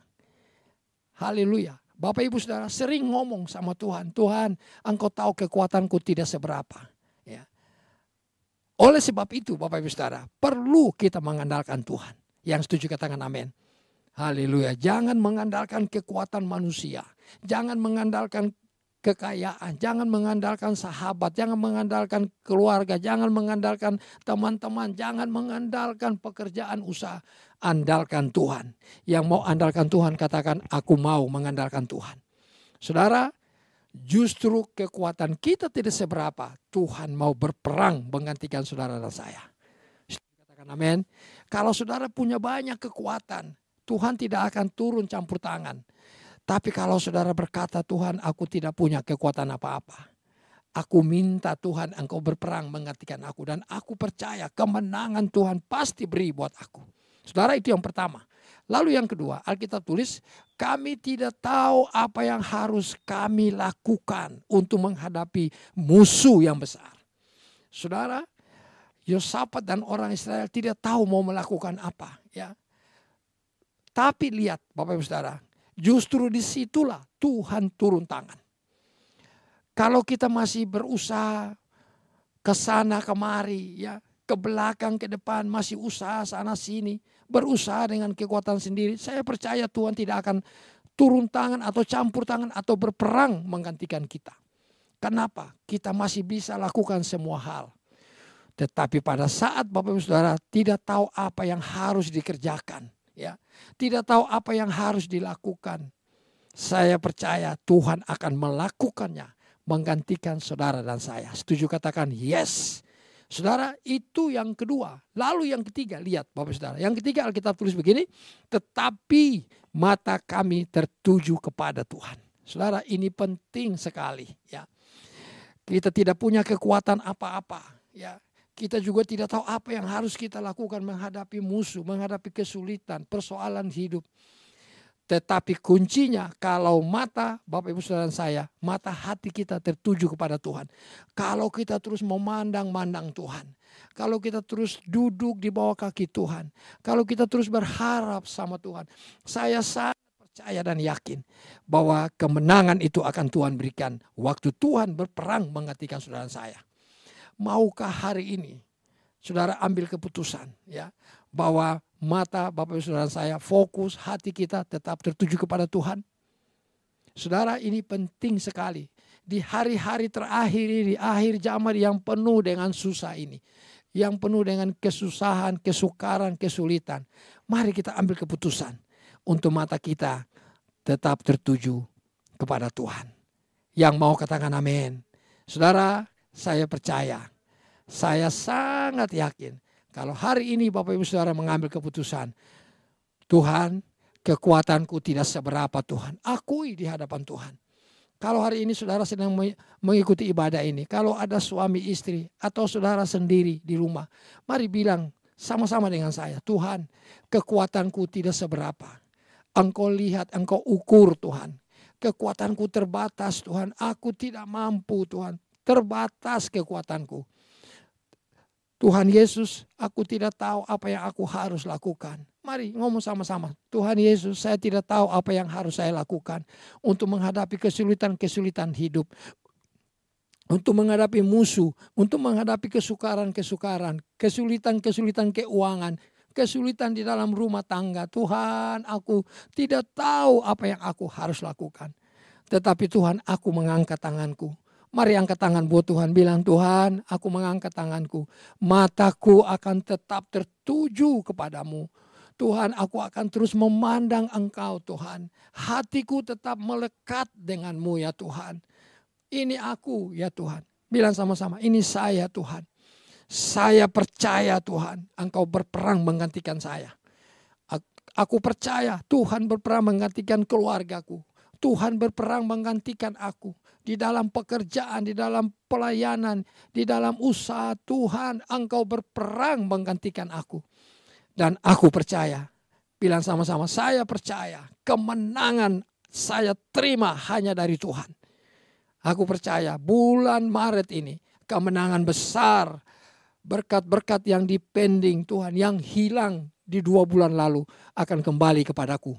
Haleluya. Bapak Ibu Saudara sering ngomong sama Tuhan, Tuhan, Engkau tahu kekuatanku tidak seberapa. Ya. Oleh sebab itu Bapak Ibu Saudara, perlu kita mengandalkan Tuhan. Yang setuju katakan amin. Haleluya. Jangan mengandalkan kekuatan manusia. Jangan mengandalkan kekayaan. Jangan mengandalkan sahabat. Jangan mengandalkan keluarga. Jangan mengandalkan teman-teman. Jangan mengandalkan pekerjaan usaha. Andalkan Tuhan. Yang mau andalkan Tuhan katakan, aku mau mengandalkan Tuhan. Saudara, justru kekuatan kita tidak seberapa. Tuhan mau berperang menggantikan saudara dan saya. Katakan amin. Kalau saudara punya banyak kekuatan, Tuhan tidak akan turun campur tangan. Tapi kalau saudara berkata, Tuhan, aku tidak punya kekuatan apa-apa. Aku minta Tuhan Engkau berperang menggantikan aku. Dan aku percaya kemenangan Tuhan pasti beri buat aku. Saudara, itu yang pertama. Lalu yang kedua, Alkitab tulis, kami tidak tahu apa yang harus kami lakukan untuk menghadapi musuh yang besar. Saudara, Yosafat dan orang Israel tidak tahu mau melakukan apa, ya. Tapi lihat Bapak Ibu Saudara, justru disitulah Tuhan turun tangan. Kalau kita masih berusaha ke sana kemari, ya, ke belakang ke depan, masih usaha sana sini, berusaha dengan kekuatan sendiri, saya percaya Tuhan tidak akan turun tangan atau campur tangan atau berperang menggantikan kita. Kenapa? Kita masih bisa lakukan semua hal. Tetapi pada saat Bapak Ibu Saudara tidak tahu apa yang harus dikerjakan, ya, tidak tahu apa yang harus dilakukan, saya percaya Tuhan akan melakukannya, menggantikan saudara dan saya. Setuju, katakan yes. Saudara, itu yang kedua. Lalu yang ketiga, lihat Bapak Saudara. Yang ketiga Alkitab tulis begini, tetapi mata kami tertuju kepada Tuhan. Saudara, ini penting sekali, ya. Kita tidak punya kekuatan apa-apa, ya. Kita juga tidak tahu apa yang harus kita lakukan menghadapi musuh, menghadapi kesulitan, persoalan hidup. Tetapi kuncinya kalau mata Bapak Ibu Saudara saya, mata hati kita tertuju kepada Tuhan. Kalau kita terus memandang-mandang Tuhan. Kalau kita terus duduk di bawah kaki Tuhan. Kalau kita terus berharap sama Tuhan. Saya sangat percaya dan yakin bahwa kemenangan itu akan Tuhan berikan waktu Tuhan berperang menggantikan saudara saya. Maukah hari ini saudara ambil keputusan, ya, bahwa mata Bapak Ibu Saudara saya, fokus hati kita tetap tertuju kepada Tuhan? Saudara, ini penting sekali. Di hari-hari terakhir ini, akhir zaman yang penuh dengan susah ini, yang penuh dengan kesusahan, kesukaran, kesulitan, mari kita ambil keputusan untuk mata kita tetap tertuju kepada Tuhan. Yang mau katakan amin. Saudara, saya percaya, saya sangat yakin kalau hari ini Bapak Ibu Saudara mengambil keputusan, Tuhan, kekuatanku tidak seberapa Tuhan. Akui di hadapan Tuhan. Kalau hari ini saudara sedang mengikuti ibadah ini, kalau ada suami istri atau saudara sendiri di rumah, mari bilang sama-sama dengan saya, Tuhan, kekuatanku tidak seberapa. Engkau lihat, Engkau ukur Tuhan. Kekuatanku terbatas Tuhan, aku tidak mampu Tuhan, terbatas kekuatanku. Tuhan Yesus, aku tidak tahu apa yang aku harus lakukan. Mari ngomong sama-sama. Tuhan Yesus, saya tidak tahu apa yang harus saya lakukan untuk menghadapi kesulitan-kesulitan hidup. Untuk menghadapi musuh, untuk menghadapi kesukaran-kesukaran, kesulitan-kesulitan keuangan, kesulitan di dalam rumah tangga. Tuhan, aku tidak tahu apa yang aku harus lakukan. Tetapi Tuhan, aku mengangkat tanganku. Mari angkat tangan buat Tuhan, bilang Tuhan, aku mengangkat tanganku. Mataku akan tetap tertuju kepadamu. Tuhan, aku akan terus memandang Engkau Tuhan. Hatiku tetap melekat denganmu ya Tuhan. Ini aku ya Tuhan. Bilang sama-sama, ini saya Tuhan. Saya percaya Tuhan, Engkau berperang menggantikan saya. Aku percaya Tuhan berperang menggantikan keluargaku. Tuhan berperang menggantikan aku. Di dalam pekerjaan, di dalam pelayanan, di dalam usaha, Tuhan Engkau berperang menggantikan aku. Dan aku percaya, bilang sama-sama, saya percaya kemenangan saya terima hanya dari Tuhan. Aku percaya bulan Maret ini kemenangan besar, berkat-berkat yang dipending Tuhan, yang hilang di 2 bulan lalu akan kembali kepadaku.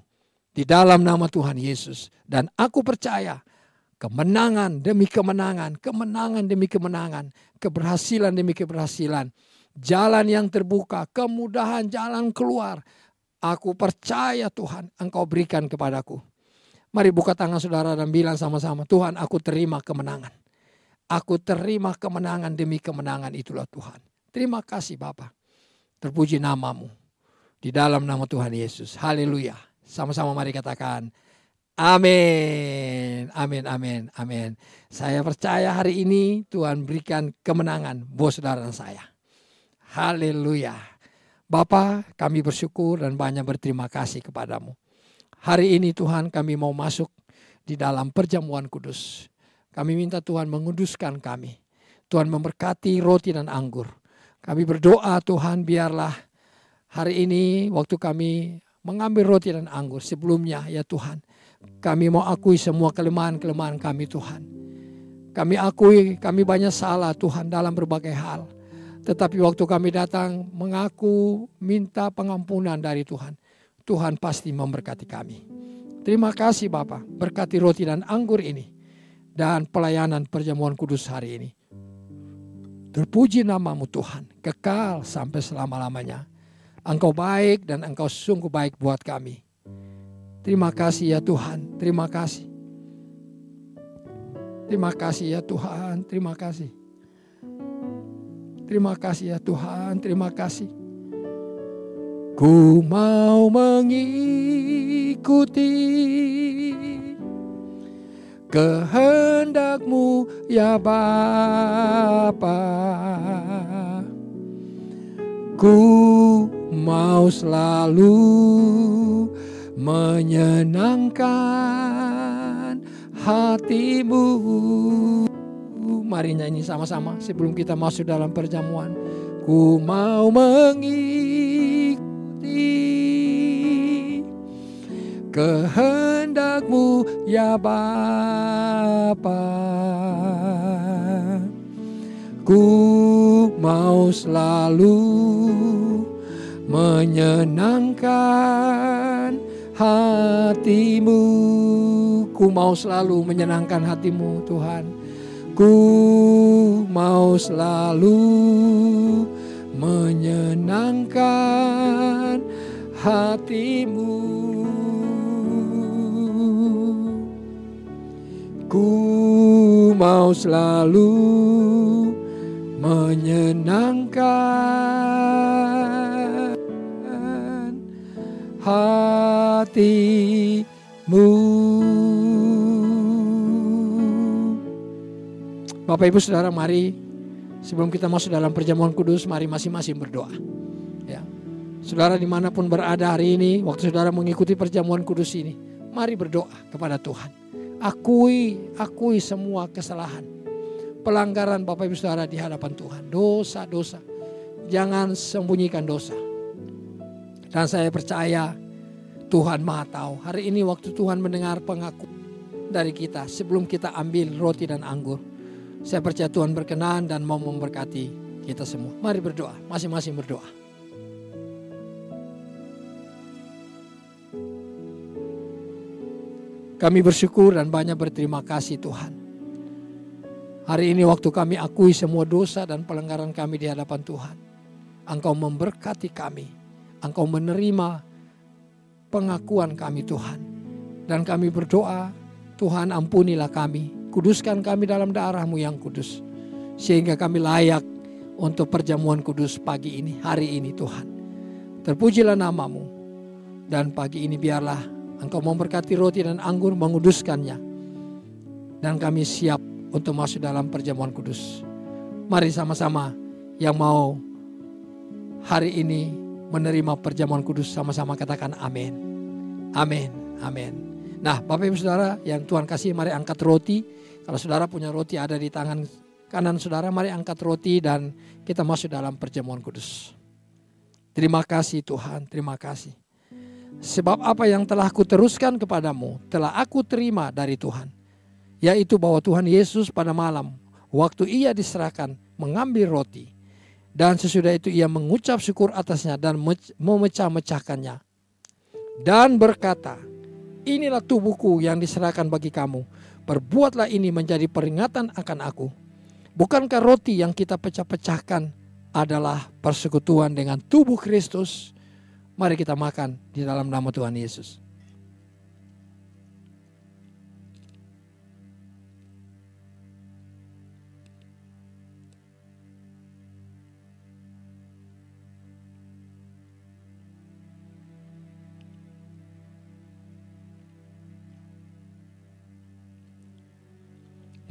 Di dalam nama Tuhan Yesus. Dan aku percaya kemenangan demi kemenangan, kemenangan demi kemenangan, keberhasilan demi keberhasilan, jalan yang terbuka, kemudahan jalan keluar. Aku percaya Tuhan Engkau berikan kepadaku. Mari buka tangan saudara dan bilang sama-sama, Tuhan aku terima kemenangan. Aku terima kemenangan demi kemenangan itulah Tuhan. Terima kasih Bapa. Terpuji namamu. Di dalam nama Tuhan Yesus. Haleluya. Sama-sama mari katakan. Amin, amin, amin, amin. Saya percaya hari ini Tuhan berikan kemenangan buat saudara dan saya. Haleluya. Bapa, kami bersyukur dan banyak berterima kasih kepadamu. Hari ini Tuhan kami mau masuk di dalam perjamuan kudus. Kami minta Tuhan menguduskan kami. Tuhan memberkati roti dan anggur. Kami berdoa Tuhan biarlah hari ini waktu kami mengambil roti dan anggur sebelumnya ya Tuhan. Kami mau akui semua kelemahan-kelemahan kami Tuhan. Kami akui kami banyak salah Tuhan dalam berbagai hal. Tetapi waktu kami datang mengaku minta pengampunan dari Tuhan. Tuhan pasti memberkati kami. Terima kasih Bapa, berkati roti dan anggur ini. Dan pelayanan perjamuan kudus hari ini. Terpuji namamu Tuhan, kekal sampai selama-lamanya. Engkau baik dan Engkau sungguh baik buat kami. Terima kasih ya Tuhan, terima kasih. Terima kasih ya Tuhan, terima kasih. Terima kasih ya Tuhan, terima kasih. Ku mau mengikuti kehendak-Mu ya Bapa. Ku mau selalu menyenangkan hati-Mu. Mari nyanyi sama-sama sebelum kita masuk dalam perjamuan. Ku mau mengikuti kehendak-Mu ya Bapa. Ku mau selalu menyenangkan hati-Mu. Ku mau selalu menyenangkan hati-Mu Tuhan. Ku mau selalu menyenangkan hati-Mu. Ku mau selalu menyenangkan hati-Mu. Bapak Ibu Saudara, mari sebelum kita masuk dalam perjamuan kudus, mari masing-masing berdoa. Ya. Saudara dimanapun berada hari ini, waktu saudara mengikuti perjamuan kudus ini, mari berdoa kepada Tuhan. Akui semua kesalahan, pelanggaran Bapak Ibu Saudara di hadapan Tuhan. Dosa-dosa, jangan sembunyikan dosa. Dan saya percaya Tuhan Maha Tahu. Hari ini waktu Tuhan mendengar pengakuan dari kita sebelum kita ambil roti dan anggur, saya percaya Tuhan berkenan dan mau memberkati kita semua. Mari berdoa, masing-masing berdoa. Kami bersyukur dan banyak berterima kasih Tuhan. Hari ini waktu kami akui semua dosa dan pelanggaran kami di hadapan Tuhan, Engkau memberkati kami. Engkau menerima pengakuan kami Tuhan. Dan kami berdoa, Tuhan ampunilah kami. Kuduskan kami dalam darah-Mu yang kudus. Sehingga kami layak untuk perjamuan kudus pagi ini, hari ini Tuhan. Terpujilah nama-Mu. Dan pagi ini biarlah Engkau memberkati roti dan anggur, menguduskannya. Dan kami siap untuk masuk dalam perjamuan kudus. Mari sama-sama yang mau hari ini menerima perjamuan kudus, sama-sama katakan amin. Amin, amin. Nah Bapak Ibu Saudara yang Tuhan kasih, mari angkat roti. Kalau saudara punya roti ada di tangan kanan saudara, mari angkat roti dan kita masuk dalam perjamuan kudus. Terima kasih Tuhan, terima kasih. Sebab apa yang telah kuteruskan kepadamu telah aku terima dari Tuhan. Yaitu bahwa Tuhan Yesus pada malam waktu ia diserahkan mengambil roti. Dan sesudah itu ia mengucap syukur atasnya dan memecah-mecahkannya. Dan berkata, inilah tubuhku yang diserahkan bagi kamu. Perbuatlah ini menjadi peringatan akan aku. Bukankah roti yang kita pecah-pecahkan adalah persekutuan dengan tubuh Kristus? Mari kita makan di dalam nama Tuhan Yesus.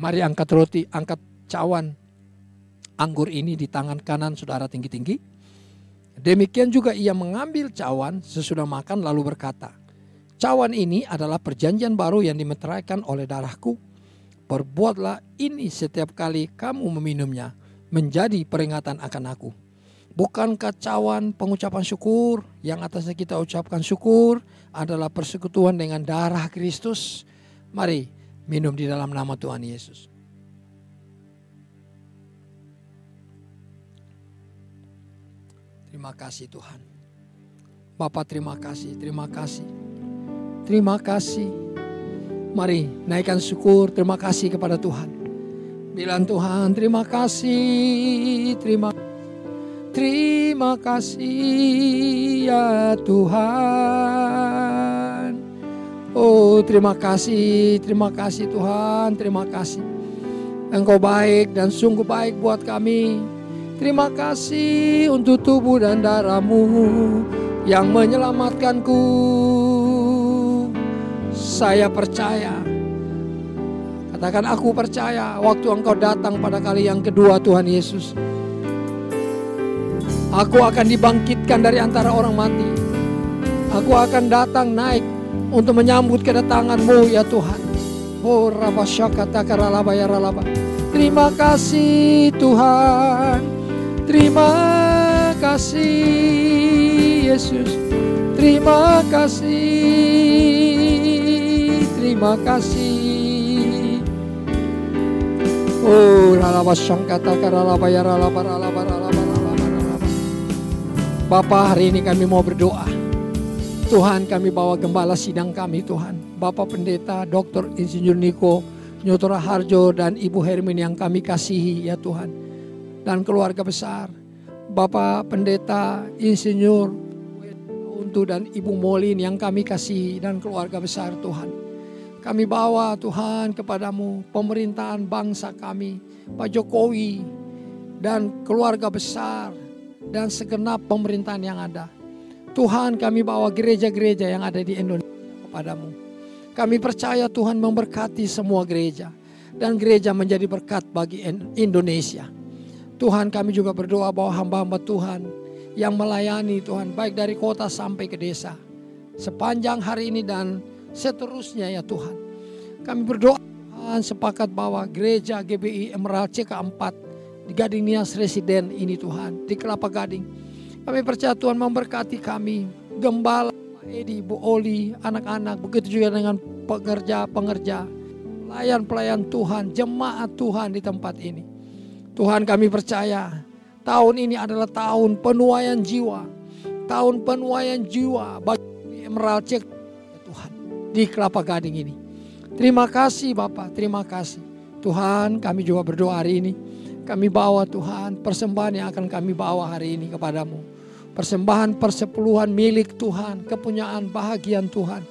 Mari angkat roti, angkat cawan anggur ini di tangan kanan saudara tinggi-tinggi. Demikian juga ia mengambil cawan sesudah makan lalu berkata, cawan ini adalah perjanjian baru yang dimeteraikan oleh darahku. Perbuatlah ini setiap kali kamu meminumnya, menjadi peringatan akan aku. Bukankah cawan pengucapan syukur yang atasnya kita ucapkan syukur adalah persekutuan dengan darah Kristus? Mari minum di dalam nama Tuhan Yesus. Terima kasih Tuhan. Bapa terima kasih, terima kasih. Terima kasih. Mari naikkan syukur, terima kasih kepada Tuhan. Bilang Tuhan terima kasih, terima kasih ya Tuhan. Oh terima kasih Tuhan, terima kasih. Engkau baik dan sungguh baik buat kami. Terima kasih untuk tubuh dan darah-Mu yang menyelamatkanku. Saya percaya. Katakan, aku percaya waktu Engkau datang pada kali yang kedua, Tuhan Yesus, aku akan dibangkitkan dari antara orang mati. Aku akan datang naik untuk menyambut kedatangan-Mu ya Tuhan. Oh rabasyakata karalaba ya ralaba. Terima kasih Tuhan. Terima kasih Yesus. Terima kasih. Terima kasih. Oh ralabasyakata karalaba ya ralaba ralaba ralaba ralaba ralaba. Bapa, hari ini kami mau berdoa. Tuhan, kami bawa gembala sidang kami Tuhan, Bapak Pendeta Dr. Insinyur Niko Nyotora Harjo dan Ibu Hermin yang kami kasihi ya Tuhan, dan keluarga besar Bapak Pendeta Insinyur Untuk dan Ibu Molin yang kami kasihi dan keluarga besar Tuhan. Kami bawa Tuhan kepadamu pemerintahan bangsa kami, Pak Jokowi dan keluarga besar dan segenap pemerintahan yang ada. Tuhan, kami bawa gereja-gereja yang ada di Indonesia kepadamu. Kami percaya Tuhan memberkati semua gereja, dan gereja menjadi berkat bagi Indonesia. Tuhan, kami juga berdoa bahwa hamba-hamba Tuhan yang melayani Tuhan, baik dari kota sampai ke desa, sepanjang hari ini dan seterusnya ya Tuhan. Kami berdoa Tuhan, sepakat bahwa gereja GBI Emerald CK4 di Gading Nias Residen ini Tuhan, di Kelapa Gading, kami percaya Tuhan memberkati kami, gembala, Pak Edi, Bu Oli, anak-anak, begitu juga dengan pekerja-pengerja, pelayan-pelayan Tuhan, jemaat Tuhan di tempat ini. Tuhan, kami percaya tahun ini adalah tahun penuaian jiwa, tahun penuaian jiwa bagi Emerald Cek Tuhan di Kelapa Gading ini. Terima kasih Bapak, terima kasih. Tuhan, kami juga berdoa hari ini. Kami bawa Tuhan persembahan yang akan kami bawa hari ini kepadamu. Persembahan persepuluhan milik Tuhan, kepunyaan bahagian Tuhan.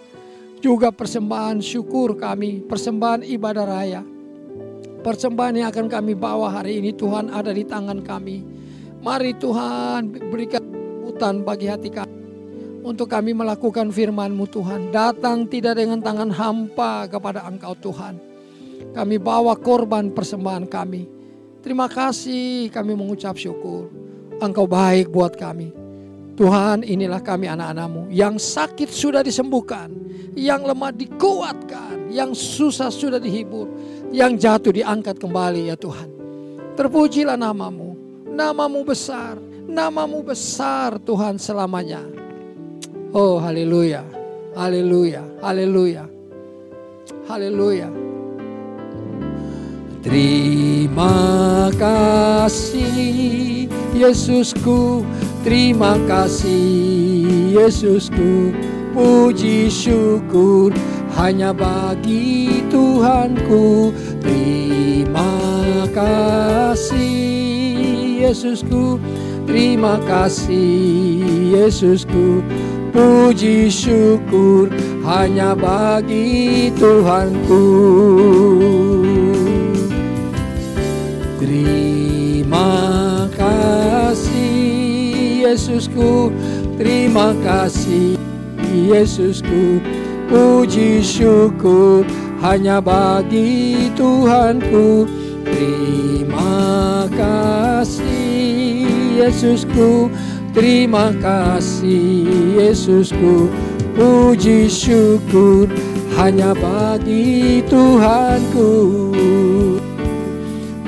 Juga persembahan syukur kami, persembahan ibadah raya. Persembahan yang akan kami bawa hari ini Tuhan ada di tangan kami. Mari Tuhan berikan kelembutan bagi hati kami untuk kami melakukan firman-Mu Tuhan. Datang tidak dengan tangan hampa kepada Engkau Tuhan. Kami bawa korban persembahan kami. Terima kasih, kami mengucap syukur. Engkau baik buat kami. Tuhan, inilah kami anak-anak-Mu. Yang sakit sudah disembuhkan, yang lemah dikuatkan, yang susah sudah dihibur, yang jatuh diangkat kembali ya Tuhan. Terpujilah nama-Mu. Nama-Mu besar, nama-Mu besar Tuhan selamanya. Oh haleluya, haleluya, haleluya, haleluya. Terima kasih Yesusku, terima kasih Yesusku, puji syukur hanya bagi Tuhanku. Terima kasih Yesusku, terima kasih Yesusku, puji syukur hanya bagi Tuhanku. Terima kasih Yesusku, terima kasih Yesusku, puji syukur hanya bagi Tuhanku. Terima kasih Yesusku, terima kasih Yesusku, puji syukur hanya bagi Tuhanku.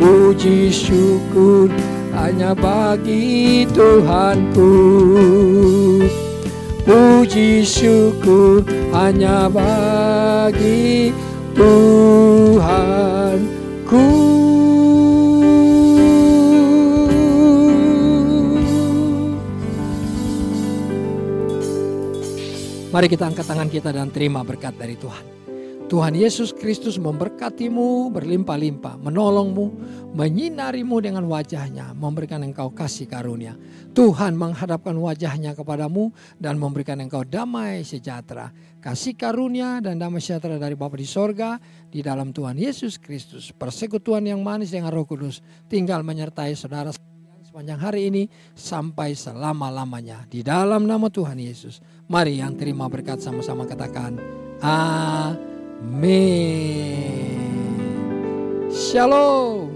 Puji syukur hanya bagi Tuhanku. Puji syukur hanya bagi Tuhanku. Mari kita angkat tangan kita dan terima berkat dari Tuhan. Tuhan Yesus Kristus memberkatimu berlimpah-limpah, menolongmu, menyinarimu dengan wajahnya, memberikan engkau kasih karunia. Tuhan menghadapkan wajahnya kepadamu dan memberikan engkau damai sejahtera. Kasih karunia dan damai sejahtera dari Bapa di sorga, di dalam Tuhan Yesus Kristus. Persekutuan yang manis dengan Roh Kudus tinggal menyertai saudara sepanjang hari ini sampai selama-lamanya. Di dalam nama Tuhan Yesus. Mari yang terima berkat sama-sama katakan Amin. Shalom.